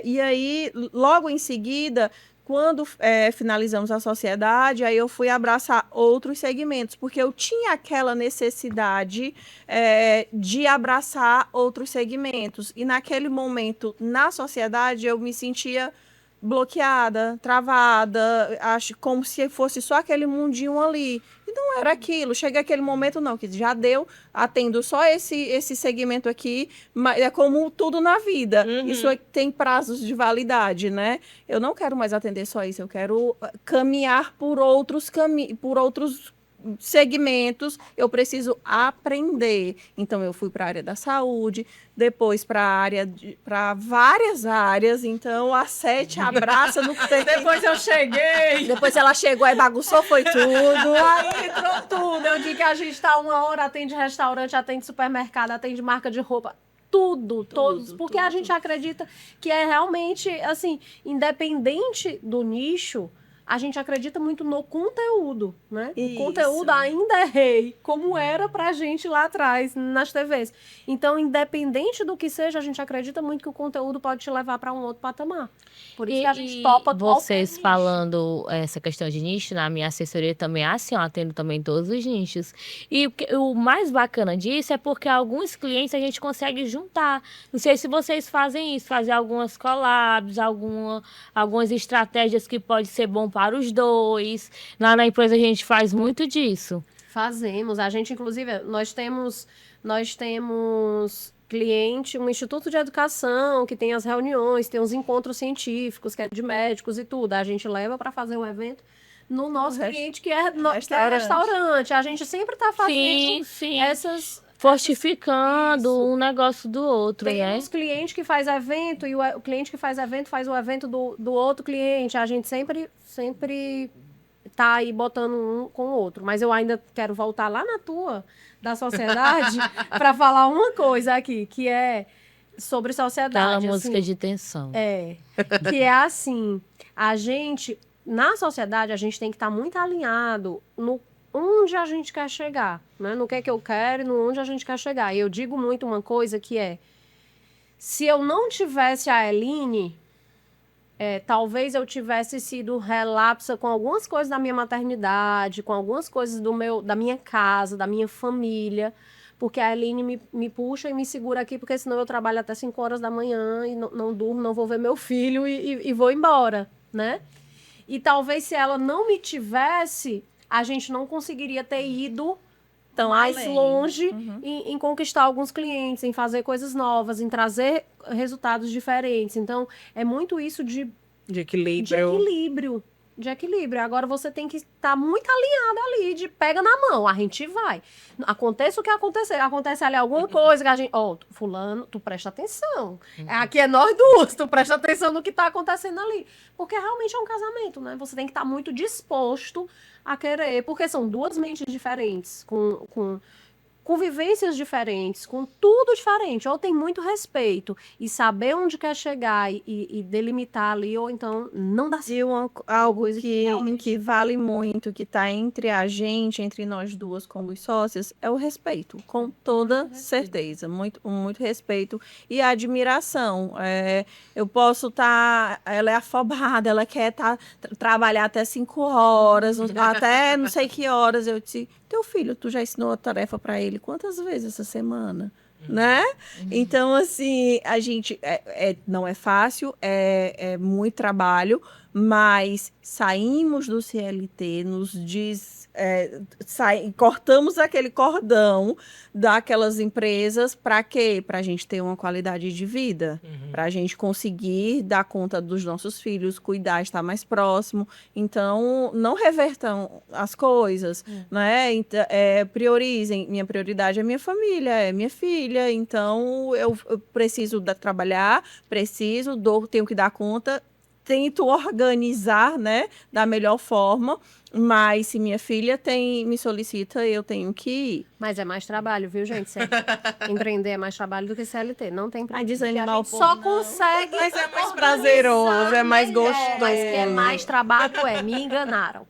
e aí, logo em seguida, quando finalizamos a sociedade, aí eu fui abraçar outros segmentos, porque eu tinha aquela necessidade de abraçar outros segmentos. E naquele momento, na sociedade, eu me sentia bloqueada, travada, acho como se fosse só aquele mundinho ali. E não era aquilo. Chega aquele momento, não, que já deu, atendo só esse segmento aqui, mas é como tudo na vida. Isso tem prazos de validade, né? Eu não quero mais atender só isso, eu quero caminhar por outros segmentos, eu preciso aprender. Então, eu fui para a área da saúde, depois para várias áreas. Então, a 7 abraça no tempo. Depois eu cheguei! Depois ela chegou, aí bagunçou, foi tudo. Aí entrou tudo. Eu digo que a gente tá 1 hora, atende restaurante, atende supermercado, atende marca de roupa. Todos. Porque a gente acredita que é realmente, assim, independente do nicho, a gente acredita muito no conteúdo, né? Isso. O conteúdo ainda é rei, como era pra gente lá atrás, nas TVs. Então, independente do que seja, a gente acredita muito que o conteúdo pode te levar para um outro patamar. Por isso que a gente topa vocês nicho. falando essa questão de nicho, na minha assessoria também é assim, eu atendo também todos os nichos. E o mais bacana disso é porque alguns clientes a gente consegue juntar. Não sei se vocês fazem isso, fazer algumas collabs, algumas estratégias que pode ser bom para os dois. Lá na empresa a gente faz muito disso. Fazemos. A gente, inclusive, nós temos cliente, um instituto de educação que tem as reuniões, tem os encontros científicos, que é de médicos e tudo. A gente leva para fazer um evento no nosso cliente, que é restaurante. A gente sempre está fazendo Sim. fortificando Isso. um negócio do outro, Tem né? uns clientes que faz evento e o cliente que faz evento faz o evento do outro cliente. A gente sempre tá aí botando um com o outro. Mas eu ainda quero voltar lá na tua, da sociedade, para falar uma coisa aqui, que é sobre Aquela sociedade. música assim. de tensão. Que é assim, na sociedade, a gente tem que estar muito alinhado no onde a gente quer chegar, né? No que é que eu quero e no onde a gente quer chegar. E eu digo muito uma coisa que é, se eu não tivesse a Eline, talvez eu tivesse sido relapsa com algumas coisas da minha maternidade, com algumas coisas da minha casa, da minha família, porque a Eline me puxa e me segura aqui, porque senão eu trabalho até 5 horas da manhã e não durmo, não vou ver meu filho e vou embora, né? E talvez se ela não me tivesse, a gente não conseguiria ter ido Tão mais além. longe em conquistar alguns clientes, em fazer coisas novas, em trazer resultados diferentes. Então, é muito isso De de equilíbrio. equilíbrio. De equilíbrio. Agora você tem que estar muito alinhado ali, de pega na mão, a gente vai. Aconteça o que acontecer. Acontece ali alguma coisa que a gente. Ó, fulano, tu presta atenção. Aqui é nós duas, tu presta atenção no que está acontecendo ali. Porque realmente é um casamento, né? Você tem que estar muito disposto a querer, porque são duas mentes diferentes, com vivências diferentes, com tudo diferente. Ou tem muito respeito e saber onde quer chegar e delimitar ali, ou então não dá certo. E algo Coisa que realmente- que vale muito, que está entre a gente, entre nós duas como sócias, é o respeito, com toda certeza. Muito respeito e admiração. Eu posso estar, ela é afobada, ela quer trabalhar até 5 horas, até não sei que horas. Eu disse, teu filho, tu já ensinou a tarefa para ele quantas vezes essa semana? Né? Então, assim, a gente não é fácil, é muito trabalho, mas saímos do CLT, cortamos aquele cordão daquelas empresas para quê? Para a gente ter uma qualidade de vida, para a gente conseguir dar conta dos nossos filhos, cuidar, estar mais próximo. Então, não revertam as coisas, né? Então, priorizem. Minha prioridade é minha família, é minha filha. Então, eu preciso trabalhar, tenho que dar conta. Tento organizar, né, da melhor forma, mas se minha filha me solicita, eu tenho que ir. Mas é mais trabalho, viu, gente? Empreender é mais trabalho do que CLT. Não tem Ai, problema. desanimar o Só povo, consegue. Mas é mais organizar prazeroso, é mais melhor, gostoso. Mas que é mais trabalho, me enganaram.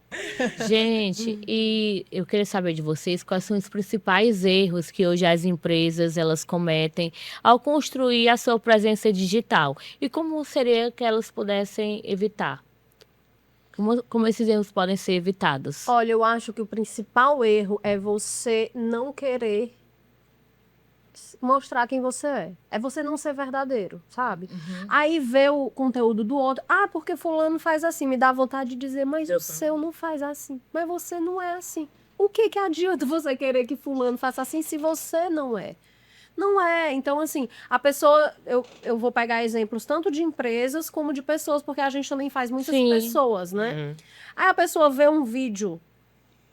Gente, e eu queria saber de vocês quais são os principais erros que hoje as empresas elas cometem ao construir a sua presença digital e como seria que elas pudessem evitar? Como esses erros podem ser evitados? Olha, eu acho que o principal erro é você não querer mostrar quem você é. É você não ser verdadeiro, sabe? Aí vê o conteúdo do outro. Ah, porque fulano faz assim. Me dá vontade de dizer, mas o seu não faz assim. Mas você não é assim. O que adianta você querer que fulano faça assim se você não é? Não é. Então, assim, a pessoa... Eu vou pegar exemplos tanto de empresas como de pessoas, porque a gente também faz muitas Sim. pessoas, né? Aí a pessoa vê um vídeo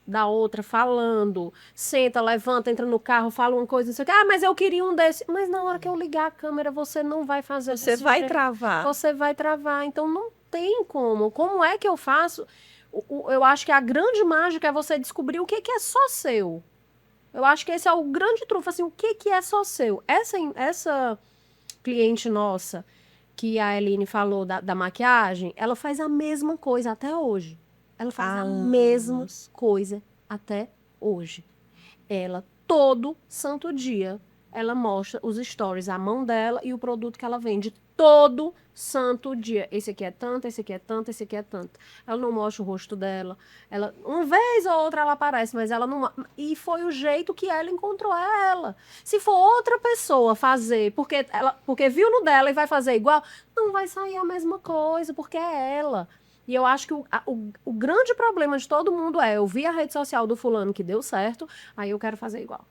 da outra falando, senta, levanta, entra no carro, fala uma coisa, não sei o que. Ah, mas eu queria um desse. Mas na hora que eu ligar a câmera, você não vai fazer Você desse vai jeito. travar. Você vai travar. Então, não tem como. Como é que eu faço? Eu acho que a grande mágica é você descobrir o que é só seu. Eu acho que esse é o grande trunfo, assim, o que é só seu. Essa cliente nossa, que a Eline falou da maquiagem, ela faz a mesma coisa até hoje. Ela faz a mesma coisa até hoje. Ela, todo santo dia, ela mostra os stories, a mão dela e o produto que ela vende. Todo santo dia. Esse aqui é tanto, esse aqui é tanto, esse aqui é tanto. Ela não mostra o rosto dela. Ela, uma vez ou outra ela aparece, mas ela não... E foi o jeito que ela encontrou a ela. Se for outra pessoa fazer, porque viu no dela e vai fazer igual, não vai sair a mesma coisa, porque é ela. E eu acho que o grande problema de todo mundo eu vi a rede social do fulano que deu certo, aí eu quero fazer igual.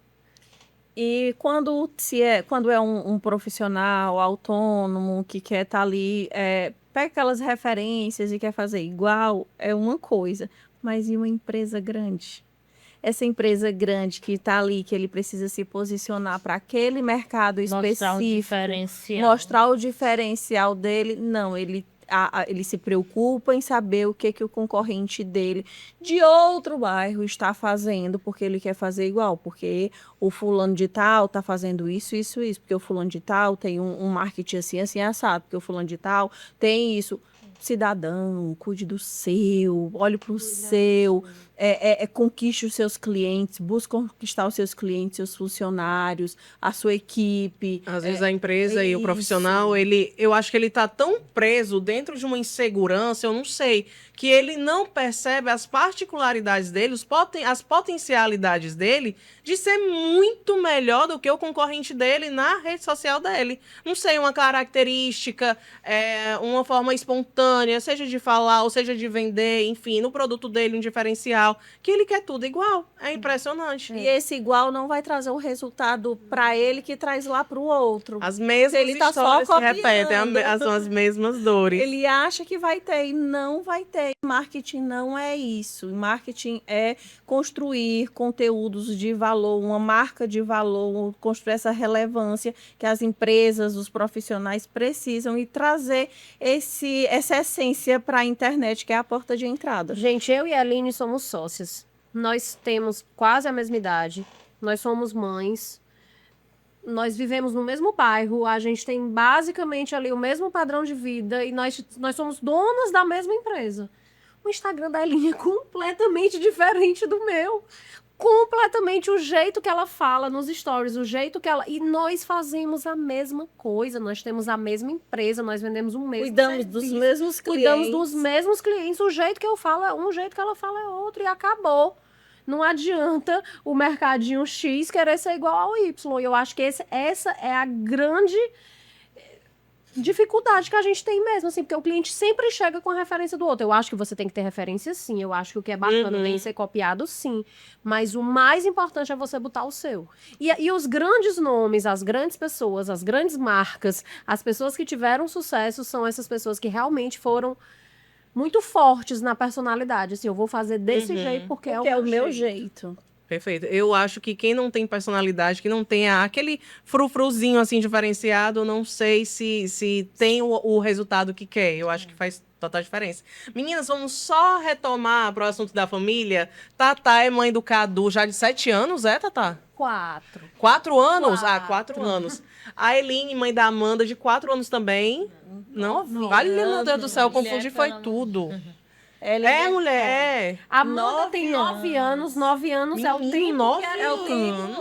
E quando é um profissional autônomo que quer estar ali, pega aquelas referências e quer fazer igual, é uma coisa. Mas e uma empresa grande? essa empresa grande que está ali, que ele precisa se posicionar para aquele mercado específico, mostrar o diferencial dele. Não, ele se preocupa em saber o que o concorrente dele de outro bairro está fazendo, porque ele quer fazer igual, porque o fulano de tal está fazendo isso, porque o fulano de tal tem um marketing assim, assim, assado, porque o fulano de tal tem isso. Cidadão, cuide do seu, olhe para o seu, conquiste os seus clientes, busque conquistar os seus clientes, seus funcionários, a sua equipe. Às vezes a empresa e o profissional, eu acho que ele está tão preso dentro de uma insegurança, eu não sei, que ele não percebe as particularidades dele, as potencialidades dele de ser muito melhor do que o concorrente dele na rede social dele. Não sei, uma característica, uma forma espontânea, seja de falar ou seja de vender, enfim, no produto dele um diferencial, que ele quer tudo igual. É impressionante. E esse igual não vai trazer um resultado para ele que traz lá para o outro. As mesmas ele tá histórias só se repetem, são as mesmas dores. Ele acha que vai ter e não vai ter. Marketing não é isso. Marketing é construir conteúdos de valor, uma marca de valor, construir essa relevância que as empresas, os profissionais precisam e trazer essa essência para a internet, que é a porta de entrada. Gente, eu e a Aline somos sócias. Nós temos quase a mesma idade. Nós somos mães. Nós vivemos no mesmo bairro. A gente tem basicamente ali o mesmo padrão de vida. E nós somos donas da mesma empresa. O Instagram da Aline é completamente diferente do meu. Completamente o jeito que ela fala nos stories, o jeito que ela... E nós fazemos a mesma coisa, nós temos a mesma empresa, nós vendemos o mesmo Cuidamos serviço, dos mesmos clientes. Cuidamos dos mesmos clientes, o jeito que eu falo é um, o jeito que ela fala é outro, e acabou. Não adianta o mercadinho X querer ser igual ao Y. E eu acho que essa é a grande dificuldade que a gente tem mesmo, assim, porque o cliente sempre chega com a referência do outro. Eu acho que você tem que ter referência, sim. Eu acho que o que é bacana vem ser copiado, sim. Mas o mais importante é você botar o seu. E os grandes nomes, as grandes pessoas, as grandes marcas, as pessoas que tiveram sucesso são essas pessoas que realmente foram muito fortes na personalidade. Assim, eu vou fazer desse jeito porque é o meu jeito. Perfeito. Eu acho que quem não tem personalidade, que não tem aquele frufruzinho assim diferenciado, não sei se tem o resultado que quer. Eu acho que faz total diferença. Meninas, vamos só retomar para o assunto da família. Tatá é mãe do Cadu já de 7 anos, Tatá? 4. 4 anos? 4 anos. A Eline, mãe da Amanda, de 4 anos também. Não? Vale, meu Deus do céu, confundi foi tudo. Ela mulher. A Amanda tem 9 anos. 9 anos é o tempo. 9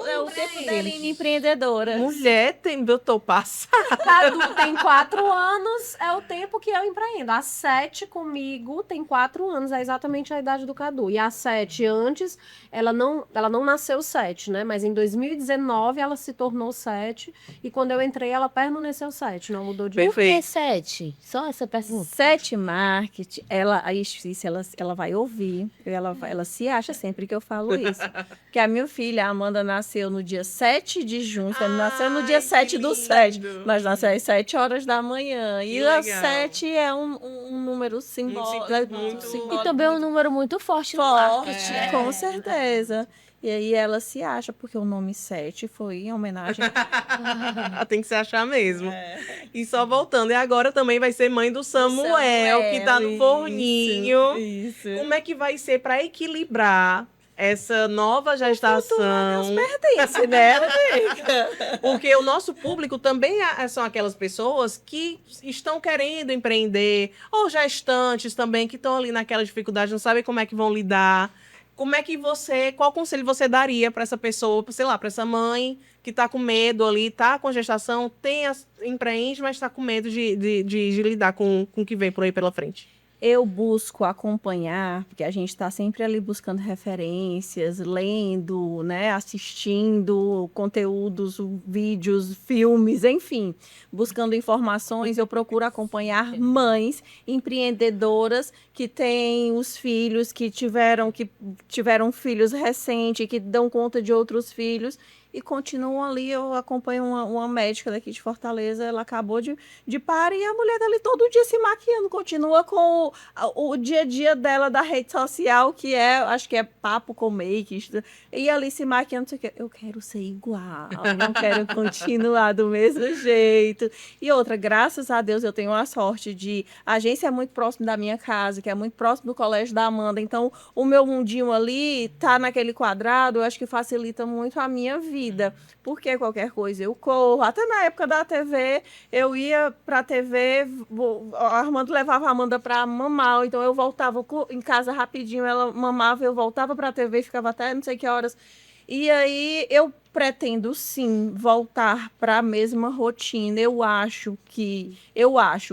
É o tempo da Aline empreendedora. Mulher, eu tô passada. Cadu tem 4 anos, é o tempo que eu empreendo. A 7 comigo tem 4 anos, é exatamente a idade do Cadu. E a 7 antes, ela não nasceu 7, né? Mas em 2019 ela se tornou 7. E quando eu entrei, ela permaneceu 7, não mudou de... Por que 7? Só essa pergunta. 7 Marketing, ela vai ouvir, ela se acha sempre que eu falo isso. Que a minha filha, a Amanda, nasceu no dia 7 de junho, nasceu no dia 7 do 7, mas nasceu às 7 horas da manhã. E a 7 é um número simbólico. E também é um número muito forte no Forte, com certeza. E aí ela se acha, porque o nome 7 foi em homenagem. Tem que se achar mesmo. E só voltando, e agora também vai ser mãe do Samuel, que tá no forninho. Isso. Como é que vai ser para equilibrar essa nova gestação? Pertence, né? Porque o nosso público também são aquelas pessoas que estão querendo empreender, ou gestantes também, que estão ali naquela dificuldade, não sabem como é que vão lidar. Qual conselho você daria para essa pessoa, sei lá, para essa mãe que está com medo ali, está com gestação, empreende, mas está com medo de lidar com o que vem por aí pela frente? Eu busco acompanhar, porque a gente está sempre ali buscando referências, lendo, né, assistindo conteúdos, vídeos, filmes, enfim, buscando informações. Eu procuro acompanhar mães empreendedoras que têm os filhos, que tiveram filhos recentes, que dão conta de outros filhos. e continuam ali. Eu acompanho uma médica daqui de Fortaleza, ela acabou de parar e a mulher dali todo dia se maquiando, continua com o dia a dia dela da rede social, que acho que é papo com make, e ali se maquiando, não sei o quê. Eu quero ser igual, não quero continuar do mesmo jeito. E outra, graças a Deus, eu tenho a sorte de... A agência é muito próximo da minha casa, que é muito próximo do colégio da Amanda, então o meu mundinho ali tá naquele quadrado, eu acho que facilita muito a minha vida, porque qualquer coisa eu corro. Até na época da TV, eu ia pra TV, a Armando levava a Amanda pra mamar, então eu voltava em casa rapidinho, ela mamava, eu voltava pra TV e ficava até não sei que horas. E aí eu pretendo sim voltar para a mesma rotina. Eu acho,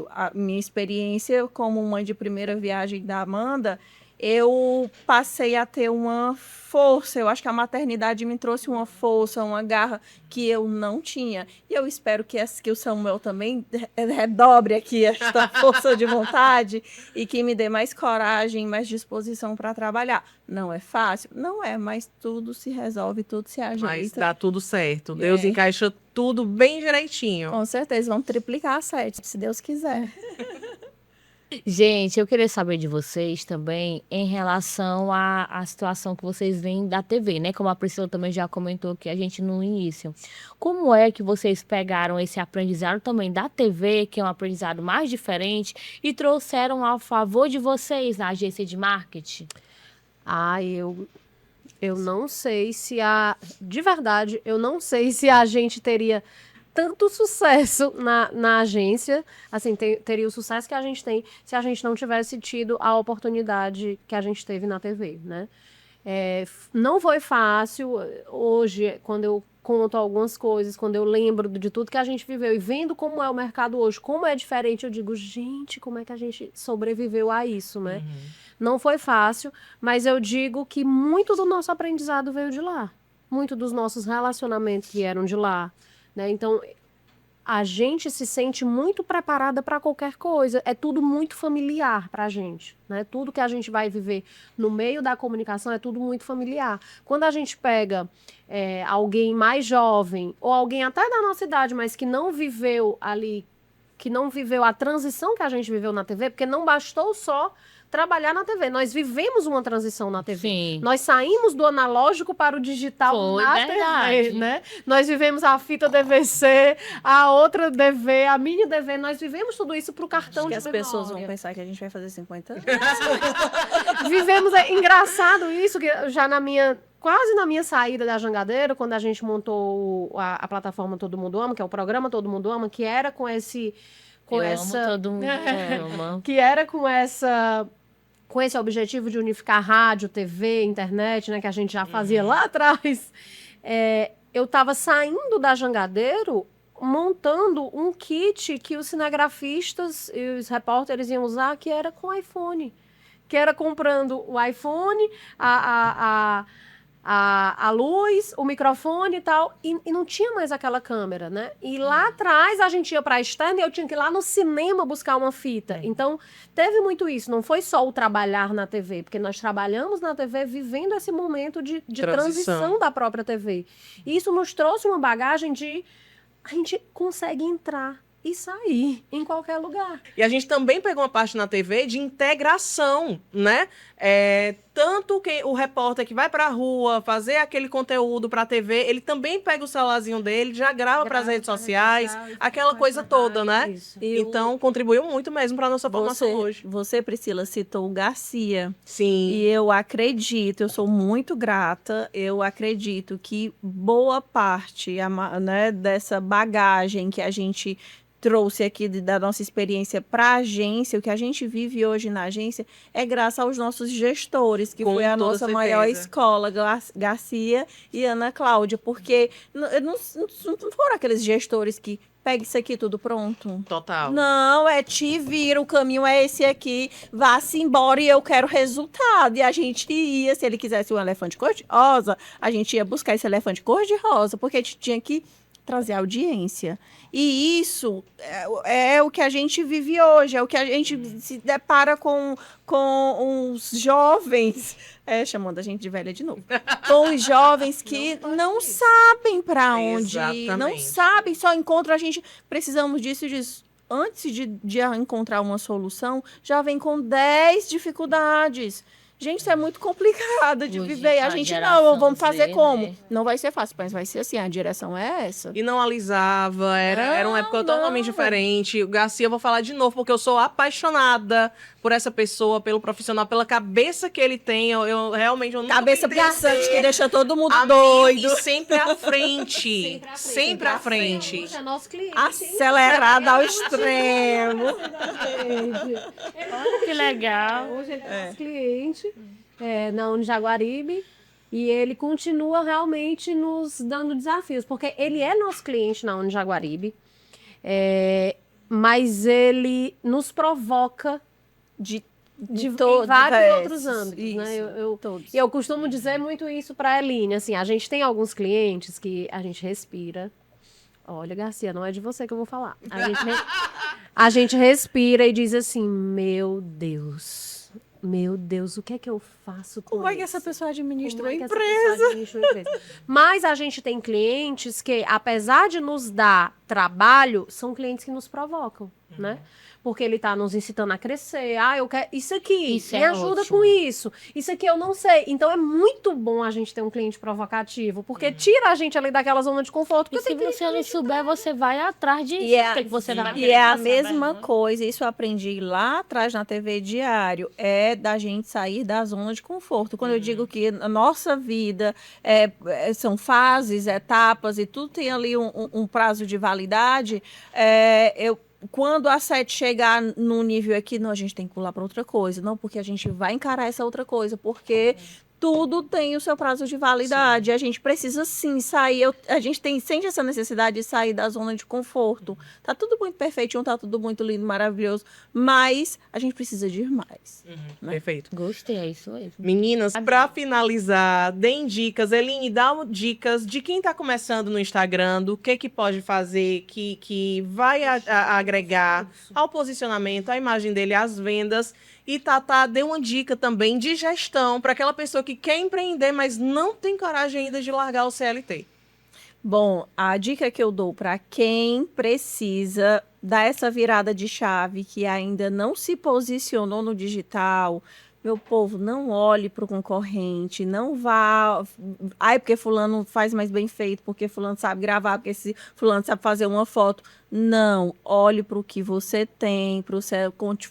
a minha experiência como mãe de primeira viagem da Amanda, eu passei a ter uma força. Eu acho que a maternidade me trouxe uma força, uma garra que eu não tinha. E eu espero que o Samuel também redobre aqui esta força de vontade e que me dê mais coragem, mais disposição para trabalhar. Não é fácil? Não é, mas tudo se resolve, tudo se ajeita. Mas dá tudo certo. Deus encaixa tudo bem direitinho. Com certeza, vamos triplicar a 7, se Deus quiser. Gente, eu queria saber de vocês também em relação à situação que vocês veem da TV, né? Como a Priscila também já comentou aqui a gente no início. Como é que vocês pegaram esse aprendizado também da TV, que é um aprendizado mais diferente, e trouxeram ao favor de vocês na agência de marketing? Eu não sei se de verdade, eu não sei se a gente teria tanto sucesso na agência, assim, teria o sucesso que a gente tem se a gente não tivesse tido a oportunidade que a gente teve na TV, né? Não foi fácil. Hoje, quando eu conto algumas coisas, quando eu lembro de tudo que a gente viveu e vendo como é o mercado hoje, como é diferente, eu digo, gente, como é que a gente sobreviveu a isso, né? Não foi fácil, mas eu digo que muito do nosso aprendizado veio de lá. Muito dos nossos relacionamentos vieram de lá, né? Então, a gente se sente muito preparada para qualquer coisa. É tudo muito familiar para a gente, né? Tudo que a gente vai viver no meio da comunicação é tudo muito familiar. Quando a gente pega alguém mais jovem, ou alguém até da nossa idade, mas que não viveu ali, que não viveu a transição que a gente viveu na TV, porque não bastou só trabalhar na TV. Nós vivemos uma transição na TV. Sim. Nós saímos do analógico para o digital na TV, né? Nós vivemos a fita DVC, a outra DV, a mini DV. Nós vivemos tudo isso para o cartão de memória. Acho que as pessoas vão pensar que a gente vai fazer 50 anos. Vivemos, engraçado isso, que já quase na minha saída da Jangadeiro, quando a gente montou a plataforma Todo Mundo Ama, que é o programa Todo Mundo Ama, que era com Todo mundo ama. Que era com esse objetivo de unificar rádio, TV, internet, né, que a gente já fazia lá atrás. Eu estava saindo da Jangadeiro montando um kit que os cinegrafistas e os repórteres iam usar, que era com iPhone. Que era comprando o iPhone, a luz, o microfone e tal, e não tinha mais aquela câmera, né? E lá atrás a gente ia para a externa e eu tinha que ir lá no cinema buscar uma fita. Então, teve muito isso. Não foi só o trabalhar na TV, porque nós trabalhamos na TV vivendo esse momento de transição da própria TV. E isso nos trouxe uma bagagem de a gente consegue entrar e sair em qualquer lugar. E a gente também pegou uma parte na TV de integração, né? Tanto que o repórter que vai pra rua fazer aquele conteúdo pra TV, ele também pega o celularzinho dele, já grava para as redes sociais, aquela coisa toda, né? Isso. Então, contribuiu muito mesmo pra nossa formação hoje. Você, Priscila, citou o Garcia. Sim. E eu acredito, eu sou muito grata, eu acredito que boa parte, né, dessa bagagem que a gente trouxe aqui da nossa experiência para a agência, o que a gente vive hoje na agência, é graças aos nossos gestores, que foi a nossa maior escola, Garcia e Ana Cláudia, porque não foram aqueles gestores que pega isso aqui tudo pronto. Total. Não, te vira, o caminho é esse aqui, vá-se embora e eu quero resultado. E a gente ia, se ele quisesse um elefante cor-de-rosa, a gente ia buscar esse elefante cor-de-rosa, porque a gente tinha que trazer audiência. E isso é o que a gente vive hoje, é o que a gente se depara com os jovens, chamando a gente de velha de novo, com os jovens que não sabem para onde ir, não Exatamente. sabem, só encontram a gente, precisamos disso e disso. Antes de encontrar uma solução, já vem com 10 dificuldades. Gente, isso é muito complicado de Hoje, viver. E a a gente, geração não, vamos fazer Z, como? né? Não vai ser fácil, mas vai ser assim, a direção é essa. E não alisava, era uma época totalmente não. diferente. O Garcia, eu vou falar de novo, porque eu sou apaixonada por essa pessoa, pelo profissional, pela cabeça que ele tem. Eu realmente eu nunca Cabeça vou entender. pensante que deixa todo mundo Amigo, doido. E sempre à frente. Sempre à frente. É nosso cliente. Acelerada ao extremo. Olha que legal. Hoje ele é nosso cliente na Unijaguaribe e ele continua realmente nos dando desafios, porque ele é nosso cliente na Unijaguaribe, mas ele nos provoca De em todos, vários diversos. outros âmbitos, né? Isso, todos. E eu costumo dizer muito isso para a Eline, assim, a gente tem alguns clientes que a gente respira. Olha, Garcia, não é de você que eu vou falar. A gente respira e diz assim, meu Deus, o que é que eu faço com Como é que isso? essa pessoa administrou a Como é que essa empresa? pessoa administra uma empresa? Mas a gente tem clientes que, apesar de nos dar trabalho, são clientes que nos provocam, né? Porque ele está nos incitando a crescer. Ah, eu quero isso aqui, Isso me é ajuda ótimo. com isso. Isso aqui eu não sei. Então é muito bom a gente ter um cliente provocativo, porque tira a gente ali daquela zona de conforto. E Porque se tem você não souber, você vai atrás disso. E é, O que você vai e é a querer mesma saber, né? coisa, isso eu aprendi lá atrás na TV Diário, é da gente sair da zona de conforto. Quando eu digo que a nossa vida são fases, etapas e tudo tem ali um prazo de validade, quando a 7 chegar num nível aqui, não, a gente tem que pular para outra coisa. Não, porque a gente vai encarar essa outra coisa, porque tudo tem o seu prazo de validade. A gente precisa sim sair. A gente sente essa necessidade de sair da zona de conforto. Tá tudo muito perfeitinho, tá tudo muito lindo, maravilhoso, mas a gente precisa de ir mais. Perfeito. Gostei, é isso mesmo. Meninas, pra finalizar, deem dicas. Eline, dá dicas de quem tá começando no Instagram, do que pode fazer, que vai agregar ao posicionamento, à imagem dele, às vendas. E Tatá deu uma dica também de gestão para aquela pessoa que quer empreender, mas não tem coragem ainda de largar o CLT. Bom, a dica que eu dou para quem precisa dar essa virada de chave, que ainda não se posicionou no digital, meu povo, não olhe para o concorrente, não vá. Ai, porque fulano faz mais bem feito, porque fulano sabe gravar, porque fulano sabe fazer uma foto. Não, olhe para o que você tem,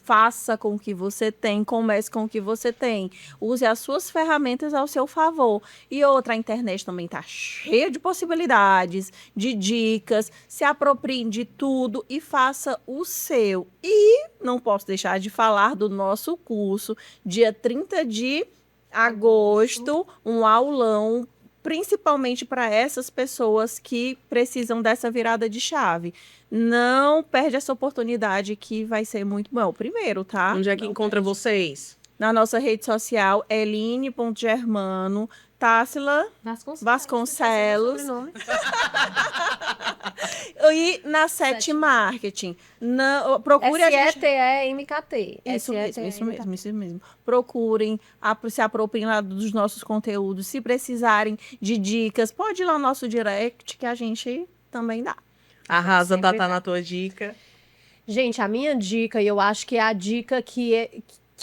faça com o que você tem, comece com o que você tem. Use as suas ferramentas ao seu favor. E outra, a internet também está cheia de possibilidades, de dicas. Se aproprie de tudo e faça o seu. E não posso deixar de falar do nosso curso, dia 30 de agosto, um aulão principalmente para essas pessoas que precisam dessa virada de chave. Não perde essa oportunidade que vai ser muito bom. Primeiro, tá? Onde é que Não encontra perde. vocês? Na nossa rede social, eline.germano, Tássila Vasconcelos. Sobrenome. E na 7 Marketing. Procure a gente. SETEMKT. Isso mesmo. Procurem, se apropriem lá dos nossos conteúdos. Se precisarem de dicas, pode ir lá no nosso direct que a gente também dá. Arrasa, Sempre Tatá, dá. na tua dica. Gente, a minha dica, e eu acho que é a dica que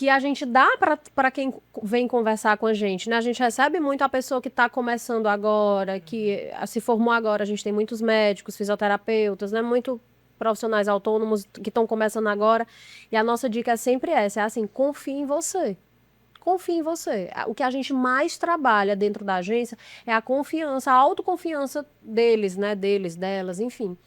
a gente dá para quem vem conversar com a gente, né? A gente recebe muito a pessoa que está começando agora, que se formou agora. A gente tem muitos médicos, fisioterapeutas, né? Muito profissionais autônomos que estão começando agora. E a nossa dica é sempre essa, é assim, confie em você. Confie em você. O que a gente mais trabalha dentro da agência é a confiança, a autoconfiança deles, né? Deles, delas, enfim.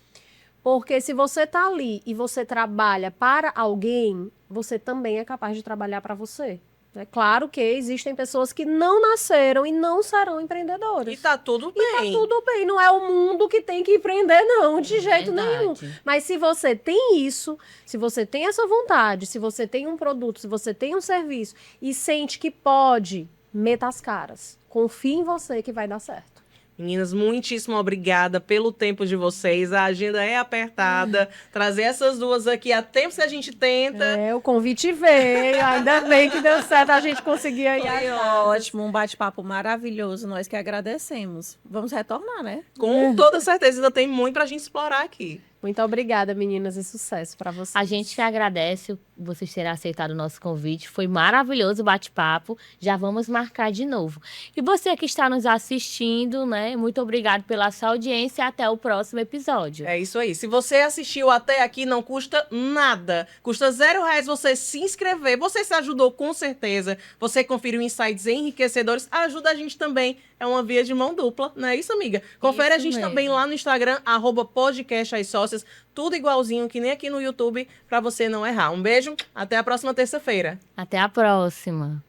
Porque se você está ali e você trabalha para alguém, você também é capaz de trabalhar para você. É claro que existem pessoas que não nasceram e não serão empreendedoras. E tá tudo E tá bem. tudo bem, não é o mundo que tem que empreender, não, de jeito nenhum. Verdade. Mas se você tem isso, se você tem essa vontade, se você tem um produto, se você tem um serviço e sente que pode, meta as caras. Confie em você que vai dar certo. Meninas, muitíssimo obrigada pelo tempo de vocês. A agenda é apertada. Trazer essas duas aqui há tempo que a gente tenta. O convite veio, ainda bem que deu certo, a gente conseguiu aí. Foi ótimo, um bate-papo maravilhoso. Nós que agradecemos. Vamos retornar, né? Com toda certeza, ainda tem muito pra gente explorar aqui. Muito obrigada, meninas, e sucesso para vocês. A gente que agradece vocês terem aceitado o nosso convite. Foi maravilhoso o bate-papo. Já vamos marcar de novo. E você que está nos assistindo, né? Muito obrigado pela sua audiência e até o próximo episódio. É isso aí. Se você assistiu até aqui, não custa nada. Custa R$0 você se inscrever. Você se ajudou com certeza. Você conferiu insights enriquecedores. Ajuda a gente também. É uma via de mão dupla, não é isso, amiga? Confere Isso a gente mesmo. também lá no Instagram, @podcastasócias. Tudo igualzinho que nem aqui no YouTube, pra você não errar. Um beijo, até a próxima terça-feira. Até a próxima.